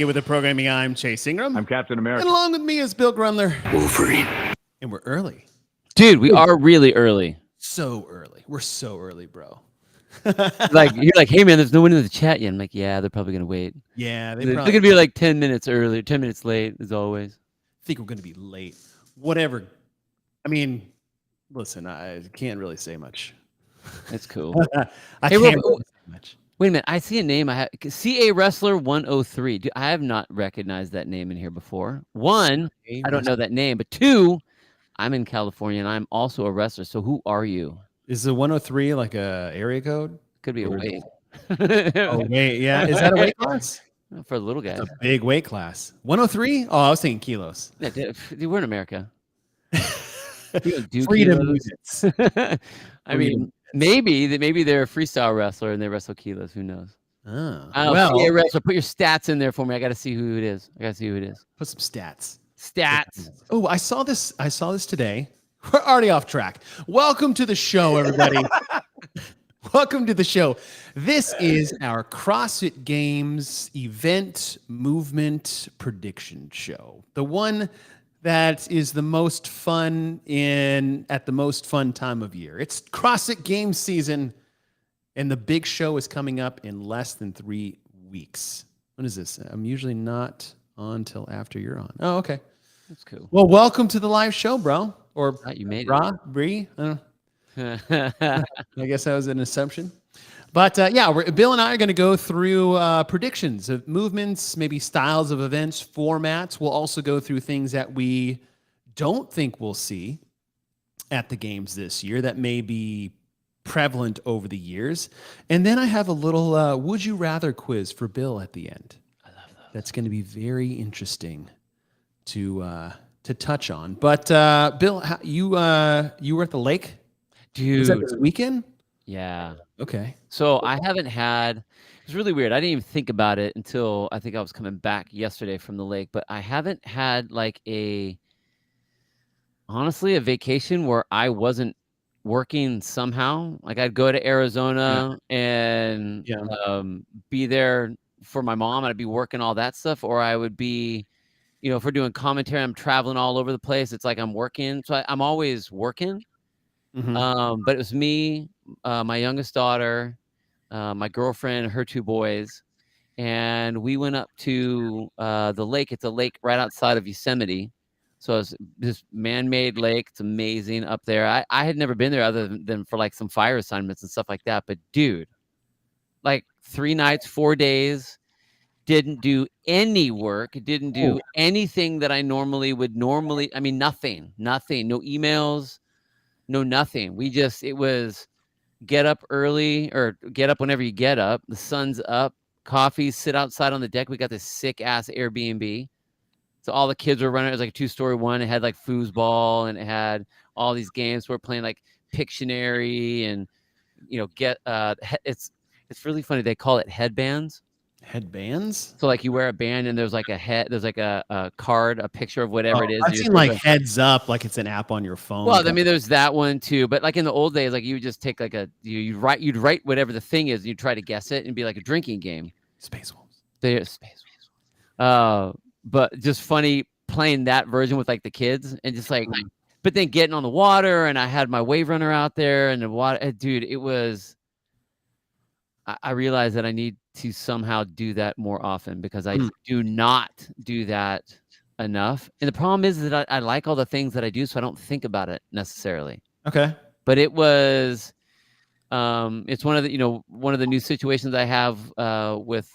With the programming, I'm Chase Ingram. I'm Captain America. And along with me is Bill Grunler. Wolverine. And we're early. Dude, we are really early. So early. We're so early, bro. Like, you're like, hey, man, there's no one in the chat yet. I'm like, yeah, they're probably going to wait. Yeah. They're going to be like 10 minutes early, 10 minutes late, as always. I think we're going to be late. Whatever. I mean, listen, I can't really say much. That's cool. I can't really say much. Wait a minute. I see a name. I have CA Wrestler 103. Dude, I have not recognized that name in here before. One, I don't know that name. But two, I'm in California and I'm also a wrestler. So who are you? Is the 103 like a area code? Could be a weight. Oh, wait. Yeah. Is that a weight class? For a little guy. That's a big weight class. 103? Oh, I was thinking kilos. Yeah, dude, we're in America. Freedom. I mean, maybe they're a freestyle wrestler and they wrestle kilos. Who knows? Oh, well, CA Wrestler, put your stats in there for me. I got to see who it is. Put some stats. Oh, I saw this today. We're already off track. Welcome to the show, everybody. Welcome to the show. This is our CrossFit Games event movement prediction show. The one that is the most fun at the most fun time of year. It's CrossFit Games season, and the big show is coming up in less than 3 weeks. When is this? I'm usually not on till after you're on. Oh, okay. That's cool. Well, welcome to the live show, bro. Or you made Bree. I guess that was an assumption. But yeah, Bill and I are going to go through predictions of movements, maybe styles of events, formats. We'll also go through things that we don't think we'll see at the games this year that may be prevalent over the years. And then I have a little would you rather quiz for Bill at the end. I love that. That's going to be very interesting to touch on. But Bill, you were at the lake? Dude. Was that this weekend? Yeah. Okay. So I haven't had, it was really weird. I didn't even think about it until I think I was coming back yesterday from the lake, but I haven't had like honestly, a vacation where I wasn't working somehow. Like I'd go to Arizona and be there for my mom and I'd be working all that stuff, or I would be, if we're doing commentary, I'm traveling all over the place. It's like I'm working. So I'm always working. Mm-hmm. But it was me, my youngest daughter, my girlfriend, her 2 boys, and we went up to the lake. It's a lake right outside of Yosemite. So it's this man-made lake. It's amazing up there. I had never been there other than for like some fire assignments and stuff like that. But dude, like 3 nights, 4 days, didn't do any work, didn't do anything that I would normally, I mean, nothing, no emails, no nothing. It was get up early or get up whenever you get up. The sun's up, coffee, sit outside on the deck. We got this sick ass Airbnb. So all the kids were running. It was like a 2-story one. It had like foosball and it had all these games. We're playing like Pictionary and, it's really funny. They call it headbands. Headbands? So like you wear a band and there's like a card, a picture of whatever it is. I've seen like Heads Up, like it's an app on your phone. Well, I mean, there's that one too. But like in the old days, like you would just take like you'd write whatever the thing is, and you'd try to guess it and be like a drinking game. Space Wolves. Space Wolves. But just funny playing that version with like the kids and just like, but then getting on the water and I had my wave runner out there and the water, dude, it was, I realized that I need to somehow do that more often because I do not do that enough. And the problem is that I like all the things that I do, so I don't think about it necessarily. Okay. but it was, it's one of the new situations I have with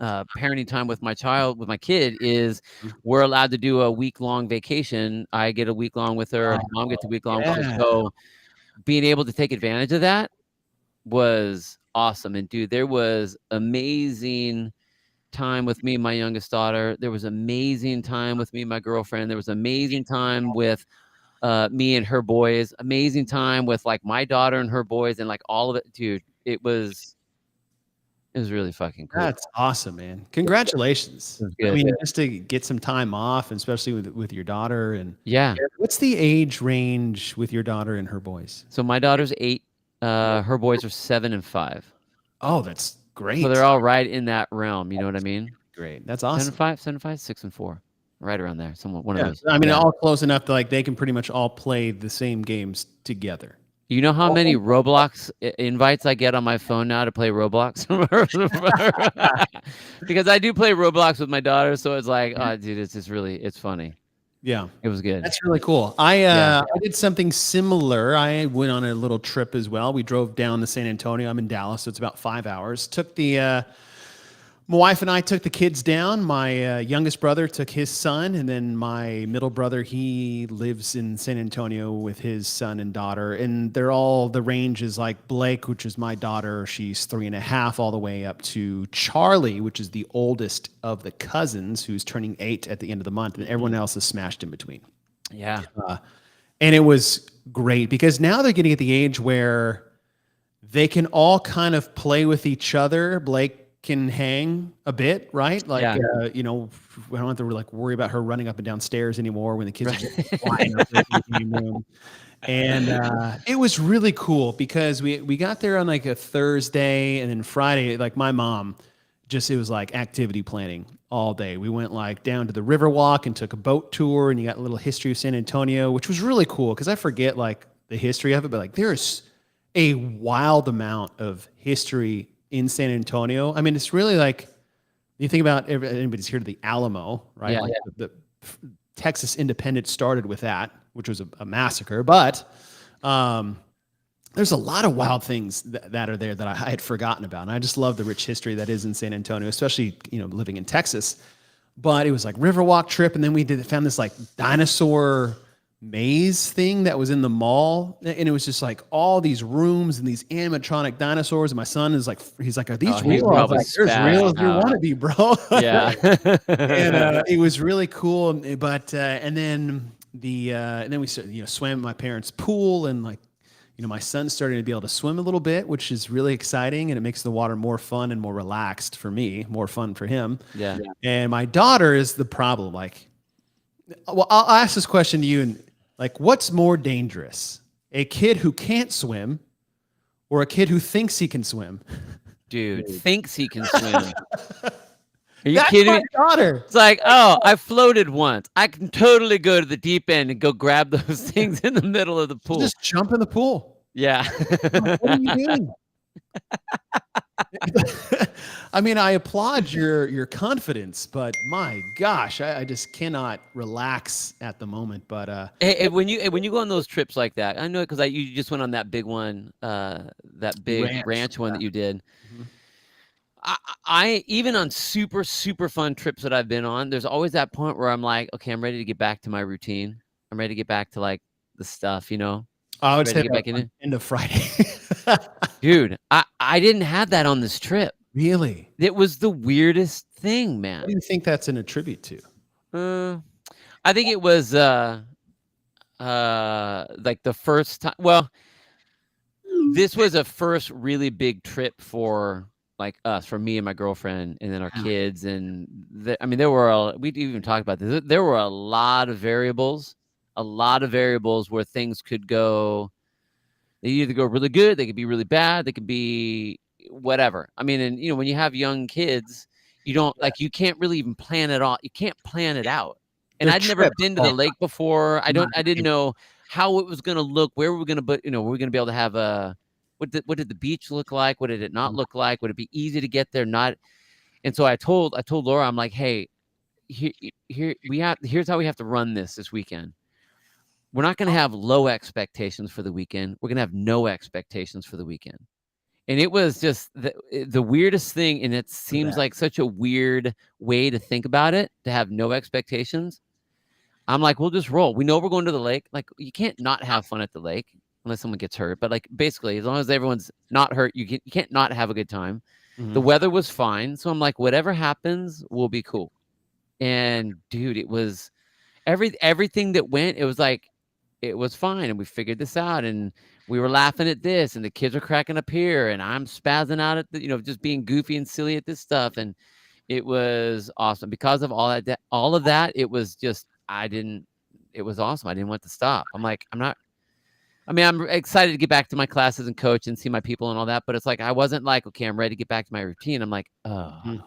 parenting time with my kid is we're allowed to do a week-long vacation. I get a week long with her, and mom gets a week long with her. So being able to take advantage of that was awesome. And dude, there was amazing time with me and my youngest daughter. There was amazing time with me and my girlfriend. There was amazing time with me and her boys. Amazing time with like my daughter and her boys, and like all of it, dude. It was really fucking cool. That's awesome, man. Congratulations. I mean, just to get some time off, and especially with your daughter. And what's the age range with your daughter and her boys? So my daughter's 8. Her boys are 7 and 5. Oh, that's great. So they're all right in that realm. You know what I mean? Great. That's awesome. 7 and 5, 6 and 4, right around there. One of those. I mean, all close enough to like they can pretty much all play the same games together. You know how many Roblox invites I get on my phone now to play Roblox? Because I do play Roblox with my daughter, so it's like, oh, dude, it's funny. Yeah, it was good. That's really cool. I did something similar. I went on a little trip as well. We drove down to San Antonio. I'm in Dallas, so it's about 5 hours. My wife and I took the kids down. My youngest brother took his son, and then my middle brother, he lives in San Antonio with his son and daughter. And the range is like Blake, which is my daughter. She's 3.5, all the way up to Charlie, which is the oldest of the cousins, who's turning 8 at the end of the month. And everyone else is smashed in between. Yeah. And it was great because now they're getting at the age where they can all kind of play with each other. Blake can hang a bit, right? Like, we don't have to like worry about her running up and down stairs anymore when the kids are just flying up the game room. And it was really cool because we got there on like a Thursday, and then Friday, like my mom, it was like activity planning all day. We went like down to the Riverwalk and took a boat tour, and you got a little history of San Antonio, which was really cool because I forget like the history of it, but like there's a wild amount of history in San Antonio. I mean, it's really like, you think about anybody's here to the Alamo, right? Yeah, like the Texas independence started with that, which was a massacre. But there's a lot of wild things that are there that I had forgotten about. And I just love the rich history that is in San Antonio, especially, living in Texas. But it was like Riverwalk trip. And then we found this like dinosaur maze thing that was in the mall, and it was just like all these rooms and these animatronic dinosaurs. And my son is like, he's like, are these real? I was like, there's real as you want to be, bro. Yeah. And it was really cool. But and then we swam in my parents' pool, and like, my son's starting to be able to swim a little bit, which is really exciting, and it makes the water more fun and more relaxed for me, more fun for him. Yeah. And my daughter is the problem. Like, well, I'll ask this question to you, and like, what's more dangerous? A kid who can't swim or a kid who thinks he can swim? Dude, thinks he can swim. Are you kidding me? Daughter. It's like, oh, I floated once. I can totally go to the deep end and go grab those things in the middle of the pool. Just jump in the pool. Yeah. What are you doing? I mean, I applaud your confidence, but my gosh, I just cannot relax at the moment. But hey, when you go on those trips like that, I know it because you just went on that big one, that big ranch one that you did. Mm-hmm. I even on super fun trips that I've been on, there's always that point where I'm like, okay, I'm ready to get back to my routine. I'm ready to get back to like the stuff, I would say get back into Friday. Dude, I didn't have that on this trip. Really? It was the weirdest thing, man. What do you think that's an attribute to? I think it was like the first time. Well, this was a first really big trip for like us, for me and my girlfriend, and then our kids. And we even talked about this. There were a lot of variables where things could go. They either go really good, they could be really bad, they could be whatever. I mean, and when you have young kids, you can't really even plan it all. You can't plan it out. And I'd never been to the lake before. I didn't know how it was going to look, where we were going to put, were we going to be able to have what did the beach look like? What did it not look like? Would it be easy to get there? Not. And so I told Laura, I'm like, hey, here's how we have to run this weekend. we're not going to have low expectations for the weekend. We're going to have no expectations for the weekend. And it was just the weirdest thing. And it seems like such a weird way to think about it, to have no expectations. I'm like, we'll just roll. We know we're going to the lake. Like, you can't not have fun at the lake unless someone gets hurt. But like, basically, as long as everyone's not hurt, you can't not have a good time. Mm-hmm. The weather was fine. So I'm like, whatever happens, we'll be cool. And dude, it was everything that went, it was like, it was fine. And we figured this out. And we were laughing at this, and the kids are cracking up here. And I'm spazzing out at just being goofy and silly at this stuff. And it was awesome because of all of that. It was just, it was awesome. I didn't want to stop. I'm excited to get back to my classes and coach and see my people and all that. But it's like, I wasn't like, okay, I'm ready to get back to my routine. I'm like, oh,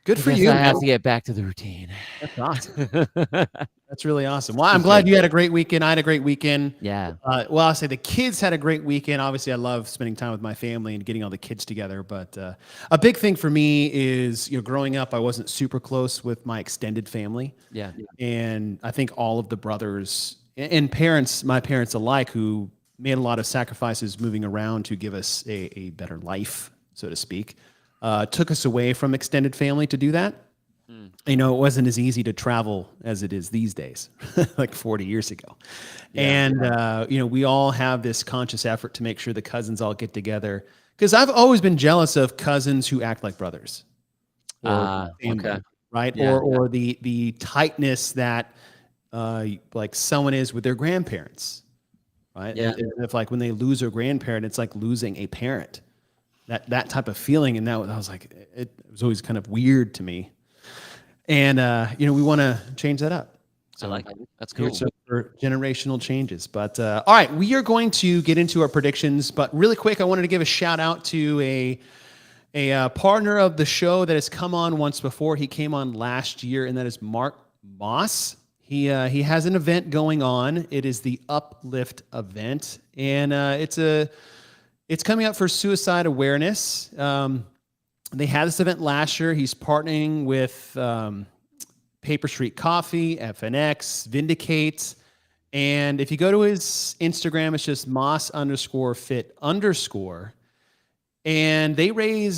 good for you. I have to get back to the routine. That's awesome. That's really awesome. Well, I'm glad you had a great weekend. I had a great weekend. Yeah. Well, I'll say the kids had a great weekend. Obviously, I love spending time with my family and getting all the kids together. But a big thing for me is, growing up, I wasn't super close with my extended family. Yeah. And I think all of the brothers and parents, my parents alike, who made a lot of sacrifices moving around to give us a better life, so to speak, took us away from extended family to do that. It wasn't as easy to travel as it is these days, like 40 years ago. Yeah. And, we all have this conscious effort to make sure the cousins all get together. Because I've always been jealous of cousins who act like brothers. Or family, okay. Right? Yeah, or the tightness that like someone is with their grandparents. Right? Yeah. If like when they lose their grandparent, it's like losing a parent. That type of feeling. And I was like, it was always kind of weird to me. And, we want to change that up. So I like it. That's cool. For generational changes. But all right, we are going to get into our predictions. But really quick, I wanted to give a shout out to a partner of the show that has come on once before. He came on last year, and that is Mark Moss. He has an event going on. It is the Uplift event, and it's coming up for suicide awareness. They had this event last year. He's partnering with Paper Street Coffee, FNX, Vindicate. And if you go to his Instagram, it's just Moss_fit_. And they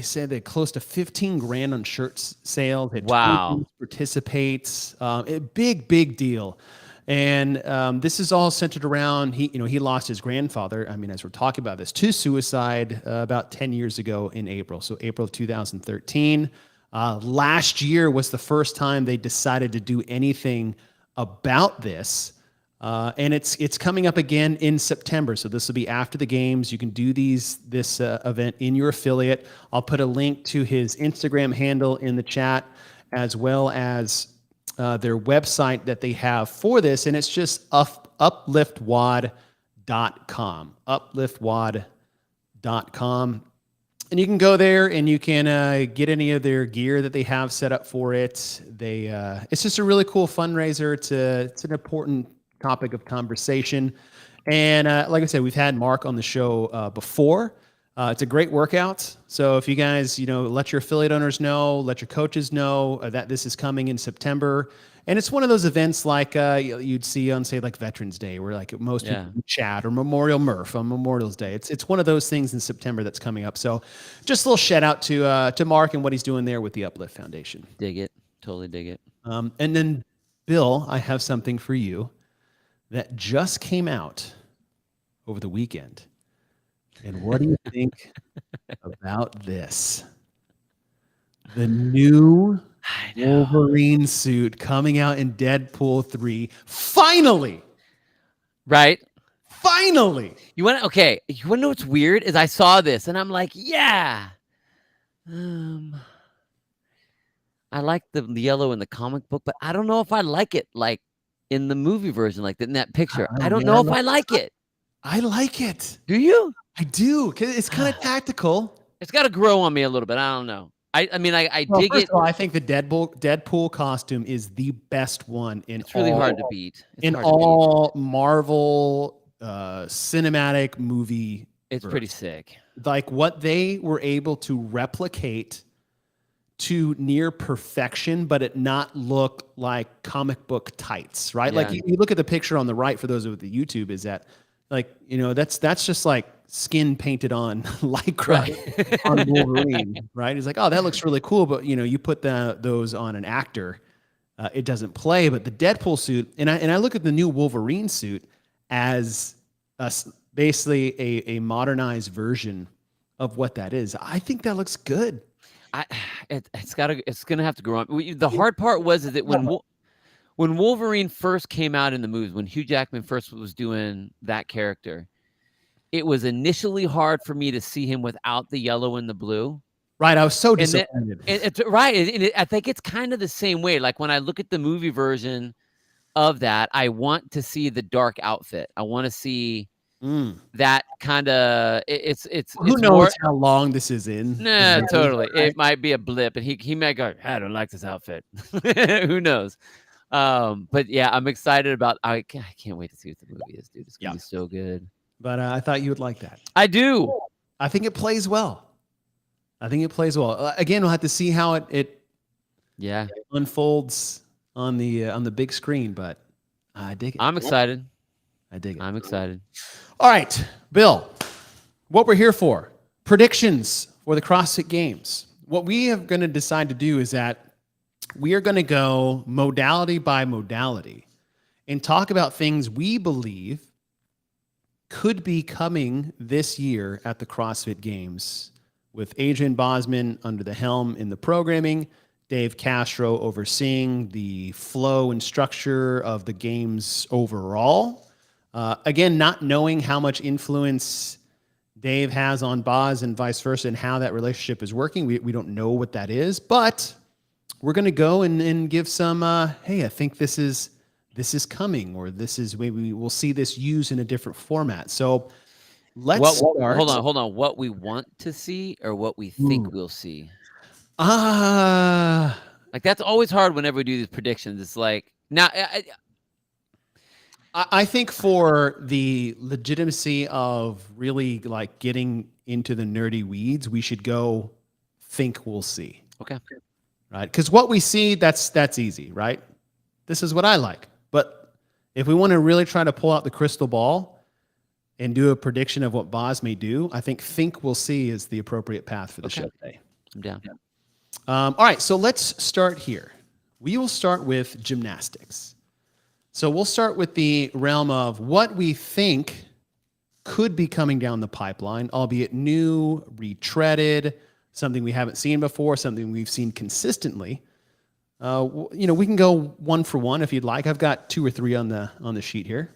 said they close to 15 grand on shirts sales. Wow. Participates. A big deal. And this is all centered around, he lost his grandfather, as we're talking about this, to suicide about 10 years ago in April. So April of 2013. Last year was the first time they decided to do anything about this. And it's coming up again in September. So this will be after the games. You can do this event in your affiliate. I'll put a link to his Instagram handle in the chat, as well as their website that they have for this, and it's just upliftwad.com. Upliftwad.com. And you can go there and you can get any of their gear that they have set up for it. It's just a really cool fundraiser. It's an important topic of conversation. And like I said, we've had Mark on the show before. It's a great workout. So if you guys, let your affiliate owners know, let your coaches know that this is coming in September. And it's one of those events like you'd see on, say, like Veterans Day, where like most people chat, or Memorial Murph on Memorial's Day. It's one of those things in September that's coming up. So just a little shout out to Mark and what he's doing there with the Uplift Foundation. Dig it. Totally dig it. And then, Bill, I have something for you that just came out over the weekend. And what do you think about this? The new Wolverine suit coming out in Deadpool 3. Finally! Right? Finally! You want to know what's weird? Is I saw this and I'm like, yeah. I like the yellow in the comic book, but I don't know if I like it like in the movie version, like in that picture. I don't know if I like it. I like it. Do you? I do, because it's kind of tactical. It's got to grow on me a little bit. I don't know. I dig it. Of all, I think the Deadpool costume is the best one in. It's really hard to beat. In all Marvel cinematic movie. It's pretty sick. Like what they were able to replicate to near perfection, but it not look like comic book tights, right? Yeah. Like you look at the picture on the right for those of the YouTube, is that like, that's just like skin painted on lycra on Wolverine, right? He's like, oh, that looks really cool, but you put those on an actor, it doesn't play. But the Deadpool suit, and I look at the new Wolverine suit as basically a modernized version of what that is. I think that looks good. It's gonna have to grow on. The hard part was that when Wolverine first came out in the movies, when Hugh Jackman first was doing that character, it was initially hard for me to see him without the yellow and the blue. Right, I was so disappointed. I think it's kind of the same way. Like when I look at the movie version of that, I want to see the dark outfit. I want to see that kind of. Who knows how long this is in? Nah, totally. Right? It might be a blip, and he might go, I don't like this outfit. Who knows? But yeah, I'm excited about. I can't wait to see what the movie is, dude. It's gonna be so good. But I thought you would like that. I do. I think it plays well. Again, we'll have to see how it unfolds on the big screen. But I dig it. I'm excited. I dig it. I'm excited. All right, Bill. What we're here for: predictions for the CrossFit Games. What we are going to decide to do is that we are going to go modality by modality and talk about things we believe could be coming this year at the CrossFit Games, with Adrian Bozman under the helm in the programming, Dave Castro overseeing the flow and structure of the games overall. Again, not knowing how much influence Dave has on Boz and vice versa and how that relationship is working. We don't know what that is, but we're going to go and give some, hey, I think this is coming, or this is, maybe we'll see this used in a different format. So let's start. Hold on. What we want to see or what we think we'll see? Like that's always hard whenever we do these predictions. It's like, now I think for the legitimacy of really like getting into the nerdy weeds, we should go think we'll see. Okay. Right? Because what we see, that's easy, right? This is what I like. But if we want to really try to pull out the crystal ball and do a prediction of what Boz may do, I think we'll see is the appropriate path for the show today. I'm down. All right, so let's start here. We will start with gymnastics. So we'll start with the realm of what we think could be coming down the pipeline, albeit new, retreaded, something we haven't seen before, something we've seen consistently. We can go one for one if you'd like. I've got 2 or 3 on the sheet here.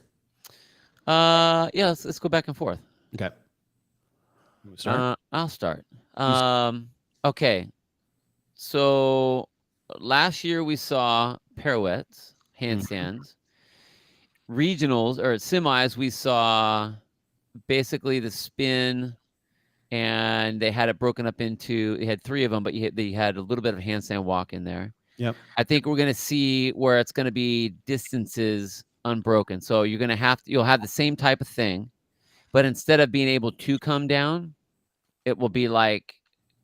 Let's go back and forth. Okay. Start? I'll start. Okay. So last year we saw pirouettes, handstands. Regionals or semis, we saw basically the spin, and they had it broken up into. They had 3 of them, but they had a little bit of handstand walk in there. Yep. I think we're going to see where it's going to be distances unbroken. So you'll have the same type of thing, but instead of being able to come down, it will be like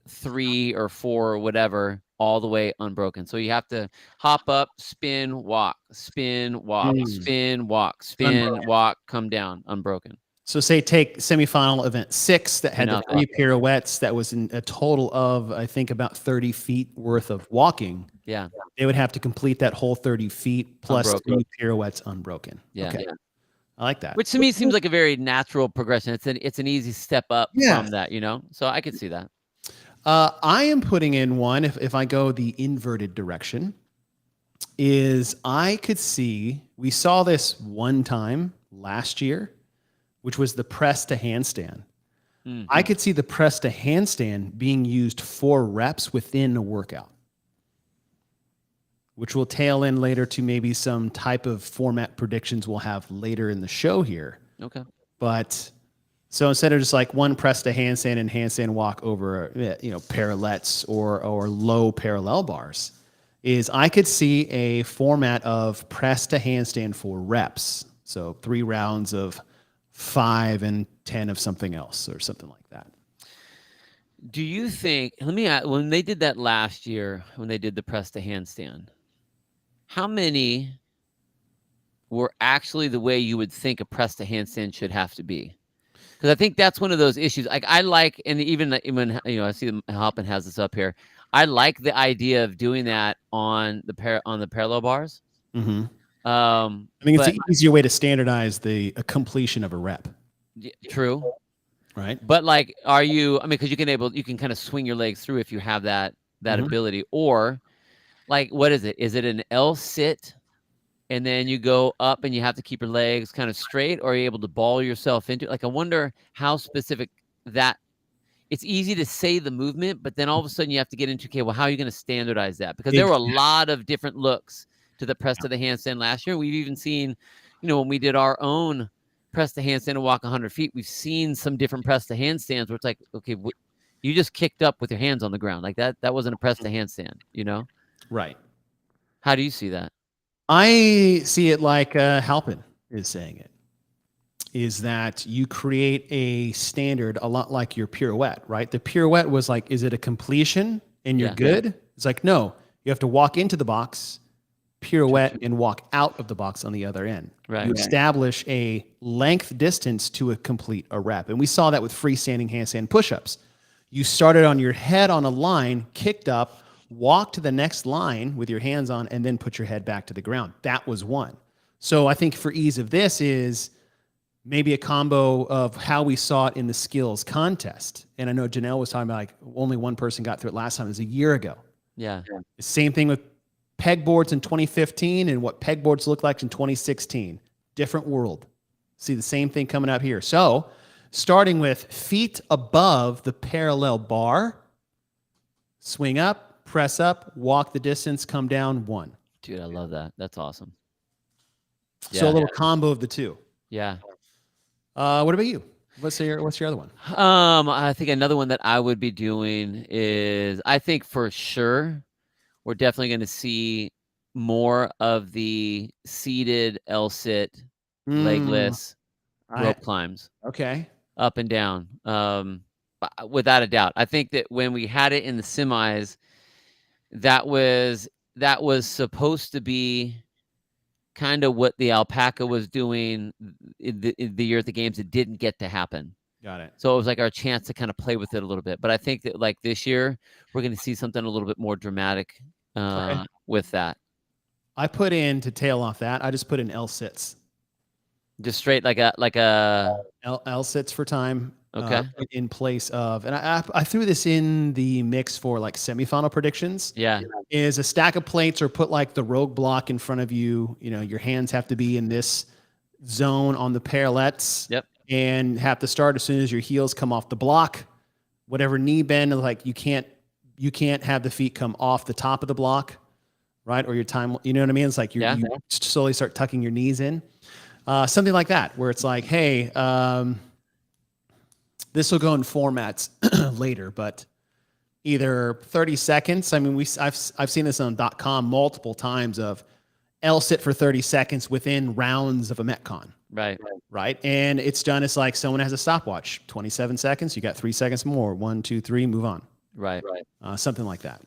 3 or 4 or whatever, all the way unbroken. So you have to hop up, spin, walk, spin, walk, spin, walk, spin, walk, come down, unbroken. So say take semifinal event 6 that had the 3 pirouettes. That was in a total of, I think, about 30 feet worth of walking. Yeah. They would have to complete that whole 30 feet plus unbroken. 3 pirouettes unbroken. Yeah. Okay. Yeah. I like that. Which to me seems like a very natural progression. It's an easy step up from that, So I could see that. I am putting in one, if I go the inverted direction, is I could see, we saw this one time last year, which was the press to handstand. Mm-hmm. I could see the press to handstand being used 4 reps within a workout, which will tail in later to maybe some type of format predictions we'll have later in the show here. Okay. But so instead of just like one press to handstand and handstand walk over, parallettes or low parallel bars, is I could see a format of press to handstand 4 reps. So 3 rounds of 5 and 10 of something else or something like that. Do you think, let me ask, when they did that last year, when they did the press to handstand, how many were actually the way you would think a press to handstand should have to be? Because I think that's one of those issues. Like I like, and even when I see Hoppin has this up here, I like the idea of doing that on the parallel bars. Mm-hmm. I think it's an easier way to standardize the completion of a rep. True. Right. But like, are you? I mean, because you can kind of swing your legs through if you have that ability, or like, what is it? Is it an L sit? And then you go up and you have to keep your legs kind of straight, or are you able to ball yourself into it? Like, I wonder how specific that. It's easy to say the movement, but then all of a sudden you have to get into, okay, well, how are you going to standardize that? Because there were a lot of different looks to the press to the handstand last year. We've even seen, when we did our own press to handstand and walk 100 feet, we've seen some different press to handstands where it's like, okay, you just kicked up with your hands on the ground. Like that wasn't a press to handstand, Right. How do you see that? I see it like Halpin is saying it, is that you create a standard a lot like your pirouette, right? The pirouette was like, is it a completion and you're good? Yeah. It's like, no, you have to walk into the box, pirouette, and walk out of the box on the other end. Right. You establish a length distance to complete a rep. And we saw that with freestanding handstand push-ups. You started on your head on a line, kicked up, walk to the next line with your hands on, and then put your head back to the ground. That was one. So I think for ease of this is maybe a combo of how we saw it in the skills contest. And I know Janelle was talking about like only one person got through it last time. It was a year ago. Yeah. Same thing with pegboards in 2015 and what pegboards look like in 2016. Different world. See the same thing coming up here. So starting with feet above the parallel bar, swing up, press up, walk the distance, come down, 1. Dude, I love that. That's awesome. So a little combo of the two. Yeah. What about you? What's your other one? I think another one that I would be doing is, I think for sure we're definitely going to see more of the seated L-sit, legless rope climbs. Okay. Up and down. Without a doubt. I think that when we had it in the semis, that was supposed to be kind of what the alpaca was doing in the year at the games. It didn't get to happen. Got it. So it was like our chance to kind of play with it a little bit. But I think that like this year, we're going to see something a little bit more dramatic with that. I put in, to tail off that, I just put in L sits. Just straight like a L sits for time. Okay. In place of, and I threw this in the mix for like semifinal predictions. Yeah. Is a stack of plates or put like the rogue block in front of you. Your hands have to be in this zone on the parallettes. Yep. And have to start as soon as your heels come off the block. Whatever knee bend, like you can't have the feet come off the top of the block, right? Or your time, you know what I mean? It's like you slowly start tucking your knees in. Something like that, where it's like, hey, this will go in formats later, but either 30 seconds. I mean, I've seen this on .com multiple times of L sit for 30 seconds within rounds of a Metcon. Right. And it's done as like someone has a stopwatch, 27 seconds. You got 3 seconds more. 1, 2, 3, move on. Right. Something like that.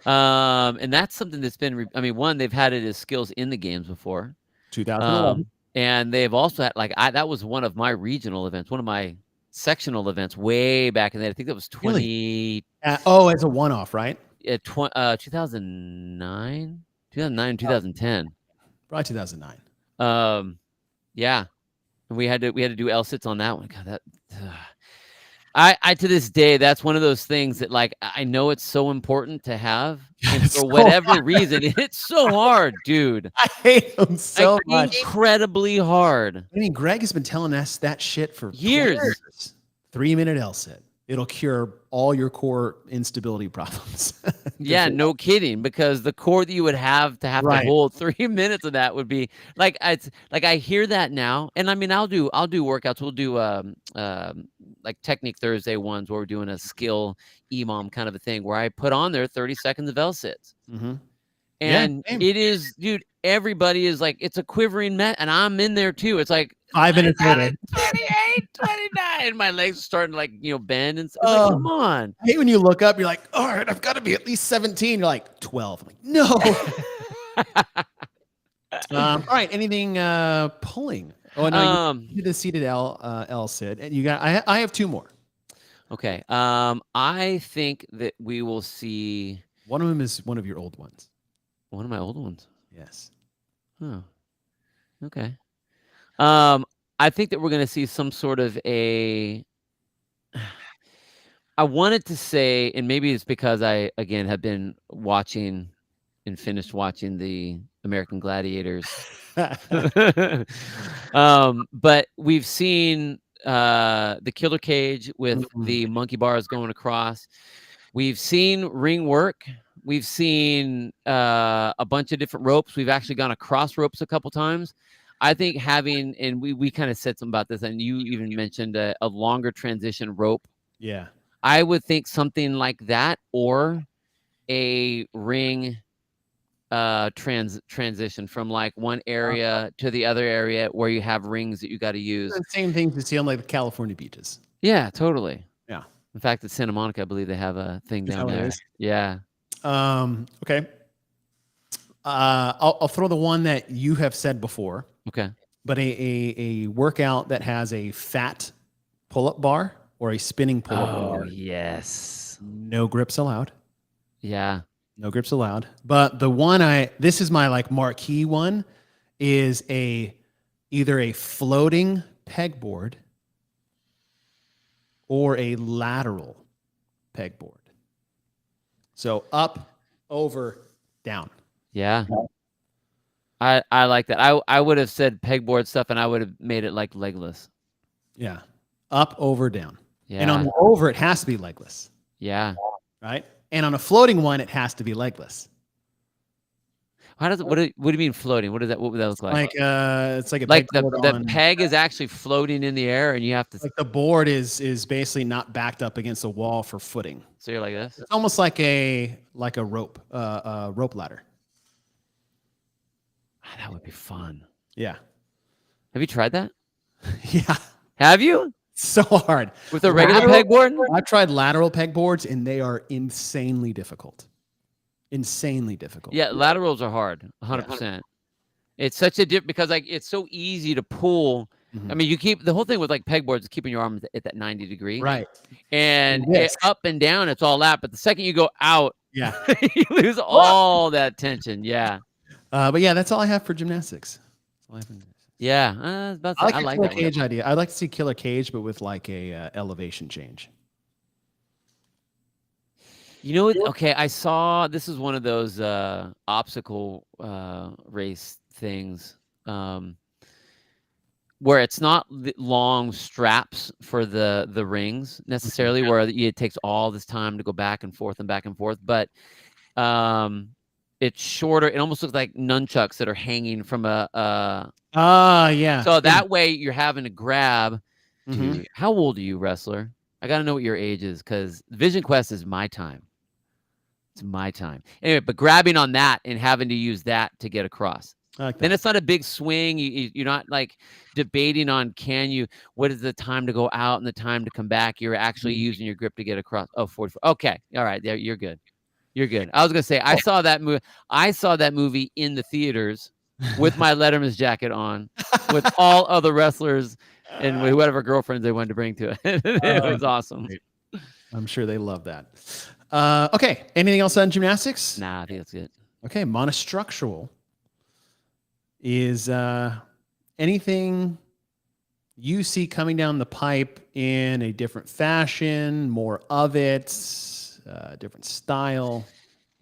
And that's something that's been, one, they've had it as skills in the games before. 2011. And they've also had, that was one of my regional events, one of my sectional events way back in the day. I think that was 20. As a one-off, right? 2009, 2010. Probably 2009. Yeah. And we had to do L sits on that one. God, that I to this day, that's one of those things that like I know it's so important to have, and for whatever reason, it's so hard, dude. I hate them so much. Incredibly hard. I mean, Greg has been telling us that shit for years. 3-minute L sit. It'll cure all your core instability problems. Yeah, no kidding. Because the core that you would have to hold 3 minutes of that would be like, it's like I hear that now, and I mean, I'll do workouts. We'll do like Technique Thursday ones where we're doing a skill EMOM kind of a thing where I put on there 30 seconds of L sits. Mm-hmm. And it is, dude, everybody is like, it's a quivering met, and I'm in there too. It's like 5 minutes later. 28. 29. My legs are starting to, like, bend. And it's like, come on. I hate when you look up, you're like, all right, I've got to be at least 17. You're like, 12. I'm like, no. All right. Anything pulling? Oh, no, you did the seated L sit. And you got, I have two more. Okay. I think that we will see. One of them is one of your old ones. One of my old ones? Yes. Oh. Okay. I think that we're going to see some sort of I wanted to say, and maybe it's because I, again, have been watching and finished watching the American Gladiators. But we've seen the killer cage with the monkey bars going across. We've seen ring work. We've seen a bunch of different ropes. We've actually gone across ropes a couple times. I think having, and we kind of said something about this, and you even mentioned a longer transition rope. Yeah. I would think something like that, or a ring transition from like one area to the other area where you have rings that you got to use. The same things you see on like the California beaches. Yeah, totally. Yeah. In fact, at Santa Monica, I believe they have a thing down there. Yeah. Okay. I'll throw the one that you have said before. Okay. But a workout that has a fat pull-up bar or a spinning pull-up bar. Oh, yes. No grips allowed. Yeah. No grips allowed. But the one this is my like marquee one, is either a floating pegboard or a lateral pegboard. So up, over, down. Yeah. I like that. I would have said pegboard stuff, and I would have made it like legless. Yeah. Up, over, down. Yeah. And on the over, it has to be legless. Yeah. Right? And on a floating one, it has to be legless. How does it, what do you mean floating? What would that look like? Like it's like a like the peg is actually floating in the air, and you have to, like, the board is basically not backed up against the wall for footing. So you're like this? It's almost like a rope ladder. That would be fun. Yeah. Have you tried that? Yeah. Have you? So hard. With a regular pegboard? I've tried lateral pegboards, and they are insanely difficult. Insanely difficult. Yeah, laterals are hard, 100%. Yeah. It's such a because like it's so easy to pull. I mean, you keep the whole thing with like pegboards is keeping your arms at that 90 degree. Right. And up and down, it's all that. But the second you go out, yeah, you lose all that tension. Yeah. But yeah, that's all I have for gymnastics. Yeah. I like that cage idea. I'd like to see killer cage, but with like a elevation change. You know what? Okay, I saw, this is one of those obstacle race things where it's not long straps for the rings necessarily, where it takes all this time to go back and forth, but it's shorter. It almost looks like nunchucks that are hanging from yeah. So that way you're having to grab. How old are you, wrestler? I got to know what your age is, because Vision Quest is my time. It's my time. Anyway, but grabbing on that and having to use that to get across. Then it's not a big swing. You're not like debating on what is the time to go out and the time to come back. You're actually using your grip to get across. Oh, 44. Okay. All right. There, you're good. You're good. I was going to say, I saw that movie in the theaters with my Letterman's jacket on, with all other wrestlers and whatever girlfriends they wanted to bring to it. It was awesome. I'm sure they love that. Okay. Anything else on gymnastics? Nah, I think that's good. Okay. Monostructural is anything you see coming down the pipe in a different fashion, more of it, different style.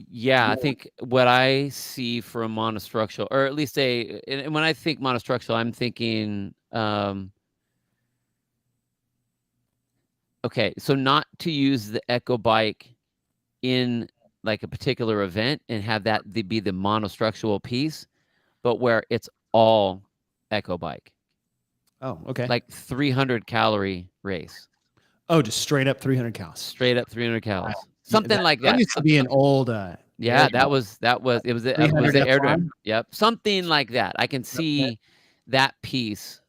Yeah, I think what I see for a monostructural, or at least and when I think monostructural, I'm thinking, okay, so not to use the Echo bike in like a particular event and have that be the monostructural piece, but where it's all Echo bike. Oh, okay. Like 300 calorie race. Oh, just straight up 300 calories. Straight up 300 calories. Something like that. That used to be an old. Yeah, it was the air drive. Yep, something like that. I can see that piece.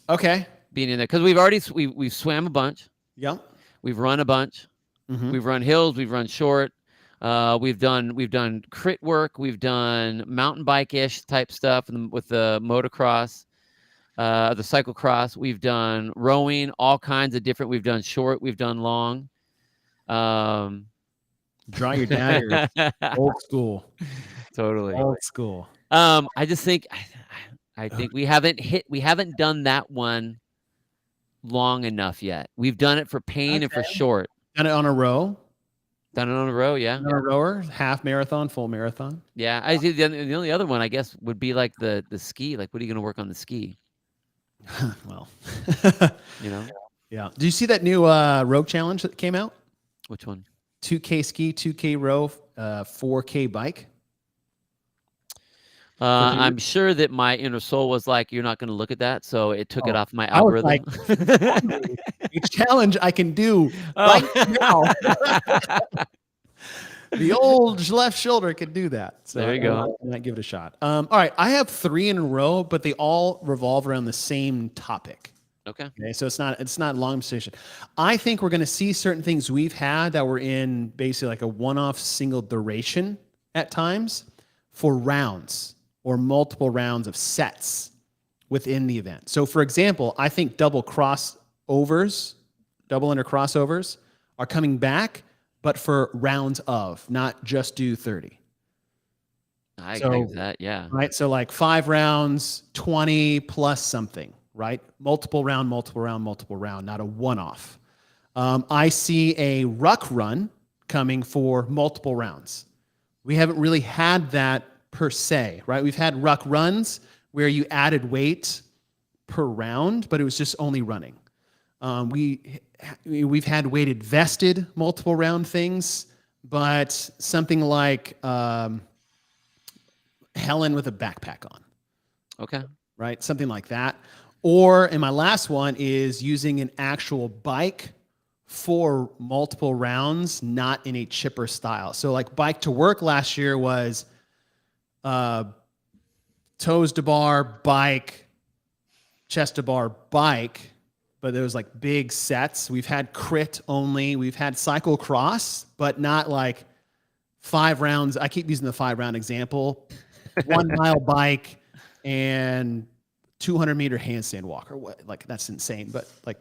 Okay. being in there because we've swam a bunch. Yeah. We've run a bunch. Mm-hmm. We've run hills. We've run short. We've done crit work. We've done mountain bike-ish type stuff with the motocross, the cyclocross. We've done rowing, all kinds of different. We've done short. We've done long. Draw your dagger. Old school. Totally. Old school. I just think I think we haven't done that one long enough yet. We've done it for pain and for short. Done it on a row. Done it on a row, yeah. On a rower, half marathon, full marathon. Yeah, I see. The only other one, I guess, would be like the ski. Like, what are you going to work on the ski? Well, you know. Yeah. Do you see that new row challenge that came out? Which one? 2K ski, 2K row, 4K bike. I'm sure that my inner soul was like, "You're not going to look at that," so it took it off my algorithm. I was like, a challenge I can do right now. The old left shoulder could do that. So there you go. I might give it a shot. All right, I have 3 in a row, but they all revolve around the same topic. Okay. So it's not long session. I think we're going to see certain things we've had that were in basically like a one-off single duration at times for rounds or multiple rounds of sets within the event. So for example, I think double under crossovers are coming back, but for rounds of, not just do 30. I agree with that, yeah. Right, so like 5 rounds, 20 plus something, right? Multiple round, not a one-off. I see a ruck run coming for multiple rounds. We haven't really had that per se, right? We've had ruck runs where you added weight per round, but it was just only running. We've had weighted vested multiple round things, but something like Helen with a backpack on. Okay. Right? Something like that. Or, and my last one is using an actual bike for multiple rounds, not in a chipper style. So like bike to work last year was toes to bar, bike, chest to bar, bike, but there was like big sets. We've had crit only. We've had cyclocross, but not like 5 rounds. I keep using the 5-round example. 1 mile bike and 200-meter handstand walk, or what? Like, that's insane. But like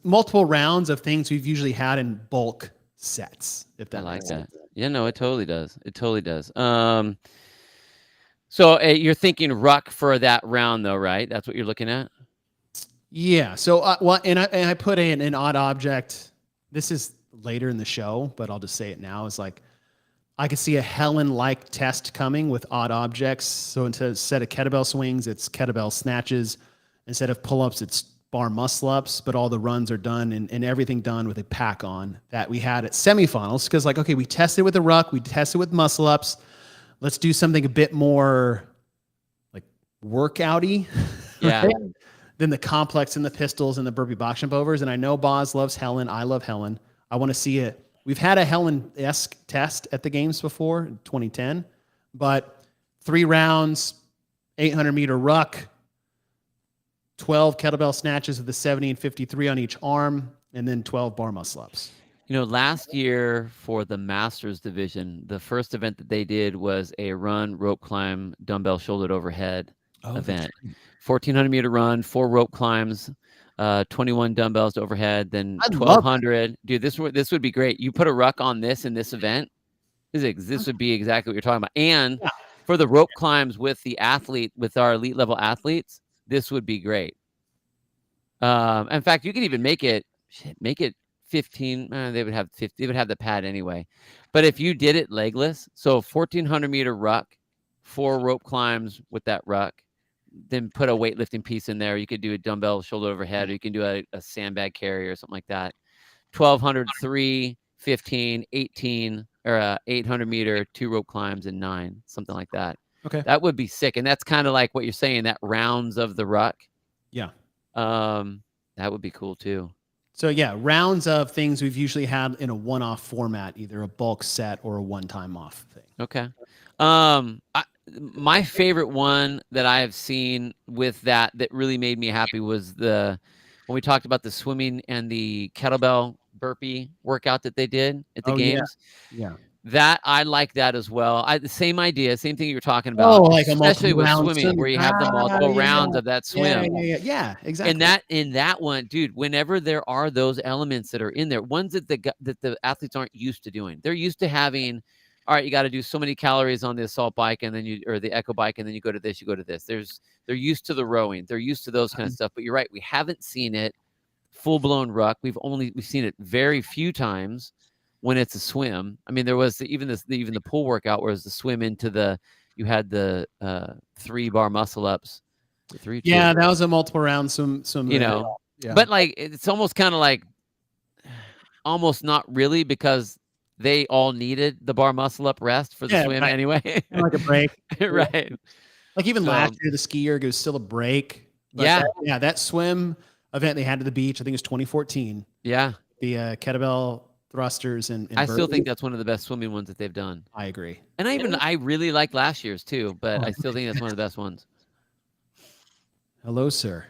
multiple rounds of things we've usually had in bulk sets. If that I like makes that. sense. Yeah, no, it totally does. It totally does. So you're thinking ruck for that round, though, right? That's what you're looking at. Yeah. So I put in an odd object. This is later in the show, but I'll just say it now. It's like I could see a Helen-like test coming with odd objects. So instead of kettlebell swings, it's kettlebell snatches. Instead of pull-ups, it's bar muscle-ups. But all the runs are done and everything done with a pack on that we had at semifinals. Because like, okay, we tested with the ruck, we tested with muscle-ups. Let's do something a bit more like workout-y. Yeah. Right? Than the complex and the pistols and the burpee box jump overs. And I know Boz loves Helen. I love Helen. I want to see it. We've had a Helen-esque test at the games before in 2010, but 3 rounds, 800-meter ruck, 12 kettlebell snatches of the 70 and 53 on each arm, and then 12 bar muscle-ups. You know, last year for the Masters division, the first event that they did was a run, rope climb, dumbbell shouldered overhead event. 1,400-meter run, 4 rope climbs, 21 dumbbells to overhead, then 1,200. Dude, this would be great. You put a ruck on this in this event. This would be exactly what you're talking about. And for the rope climbs with our elite level athletes, this would be great. In fact, you could even make it 15. They would have 50. They would have the pad anyway. But if you did it legless, so 1,400-meter ruck, 4 rope climbs with that ruck, then put a weightlifting piece in there. You could do a dumbbell shoulder overhead, or you can do a sandbag carry or something like that. 1,200, 3, 15, 18, or 800-meter, 2 rope climbs, and 9, something like that. Okay. That would be sick. And that's kind of like what you're saying, that rounds of the ruck. Yeah. That would be cool too. So yeah, rounds of things we've usually had in a one-off format, either a bulk set or a one-time off thing. Okay. My favorite one that I have seen with that really made me happy was the when we talked about the swimming and the kettlebell burpee workout that they did at the games. Yeah. That I like that as well. The same idea, same thing you were talking Oh, about, like a especially with multiple-round swimming, swim. where you have the multiple rounds of that swim. Yeah, exactly. And in that one, dude, whenever there are those elements that are in there, ones that the athletes aren't used to doing, they're used to having, all right, you got to do so many calories on the assault bike, and then or the echo bike, and then you go to this, you go to this. They're used to the rowing, they're used to those kind of stuff. But you're right, we haven't seen it full blown ruck. We've seen it very few times when it's a swim. I mean, there was even the pool workout where it was the swim into you had the 3-bar muscle ups. Yeah, that was a multiple round some but like it's almost kind of like almost not really, because they all needed the bar muscle up rest for the swim anyway. Like a break. Right. Like even last year, the ski year, it was still a break. But that swim event they had to the beach, I think it was 2014. Yeah. The kettlebell thrusters and I still think that's one of the best swimming ones that they've done. I agree. And I really like last year's too, but I still think that's one of the best ones. Hello, sir.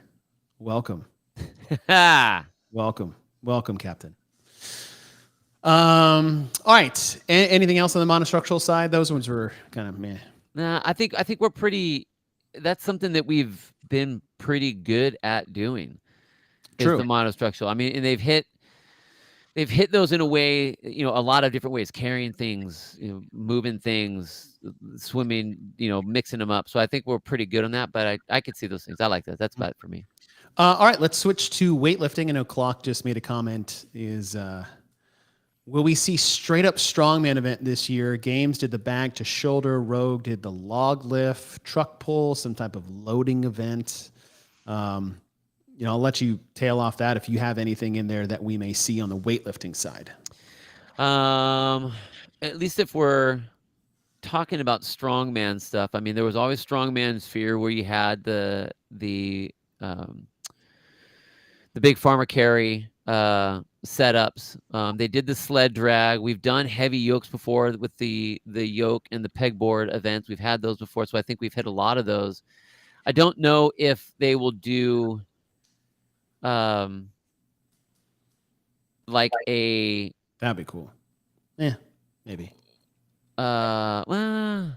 Welcome. Welcome, Captain. All right. Anything else on the monostructural side? Those ones were kind of meh. Nah, I think we're pretty. That's something that we've been pretty good at doing. True. Is the monostructural. I mean, and they've hit those in a way, a lot of different ways, carrying things, moving things, swimming, mixing them up. So I think we're pretty good on that, but I could see those things. I like that. That's about it for me. All right, let's switch to weightlifting. I know Clock just made a comment. Will we see straight up strongman event this year? Games did the bag to shoulder. Rogue did the log lift, truck pull, some type of loading event. I'll let you tail off that if you have anything in there that we may see on the weightlifting side. At least if we're talking about strongman stuff, I mean, there was always strongman sphere where you had the big farmer carry setups. They did the sled drag. We've done heavy yokes before with the yoke and the pegboard events. We've had those before, so I think we've hit a lot of those. I don't know if they will do like that'd be cool. Yeah, maybe. Well,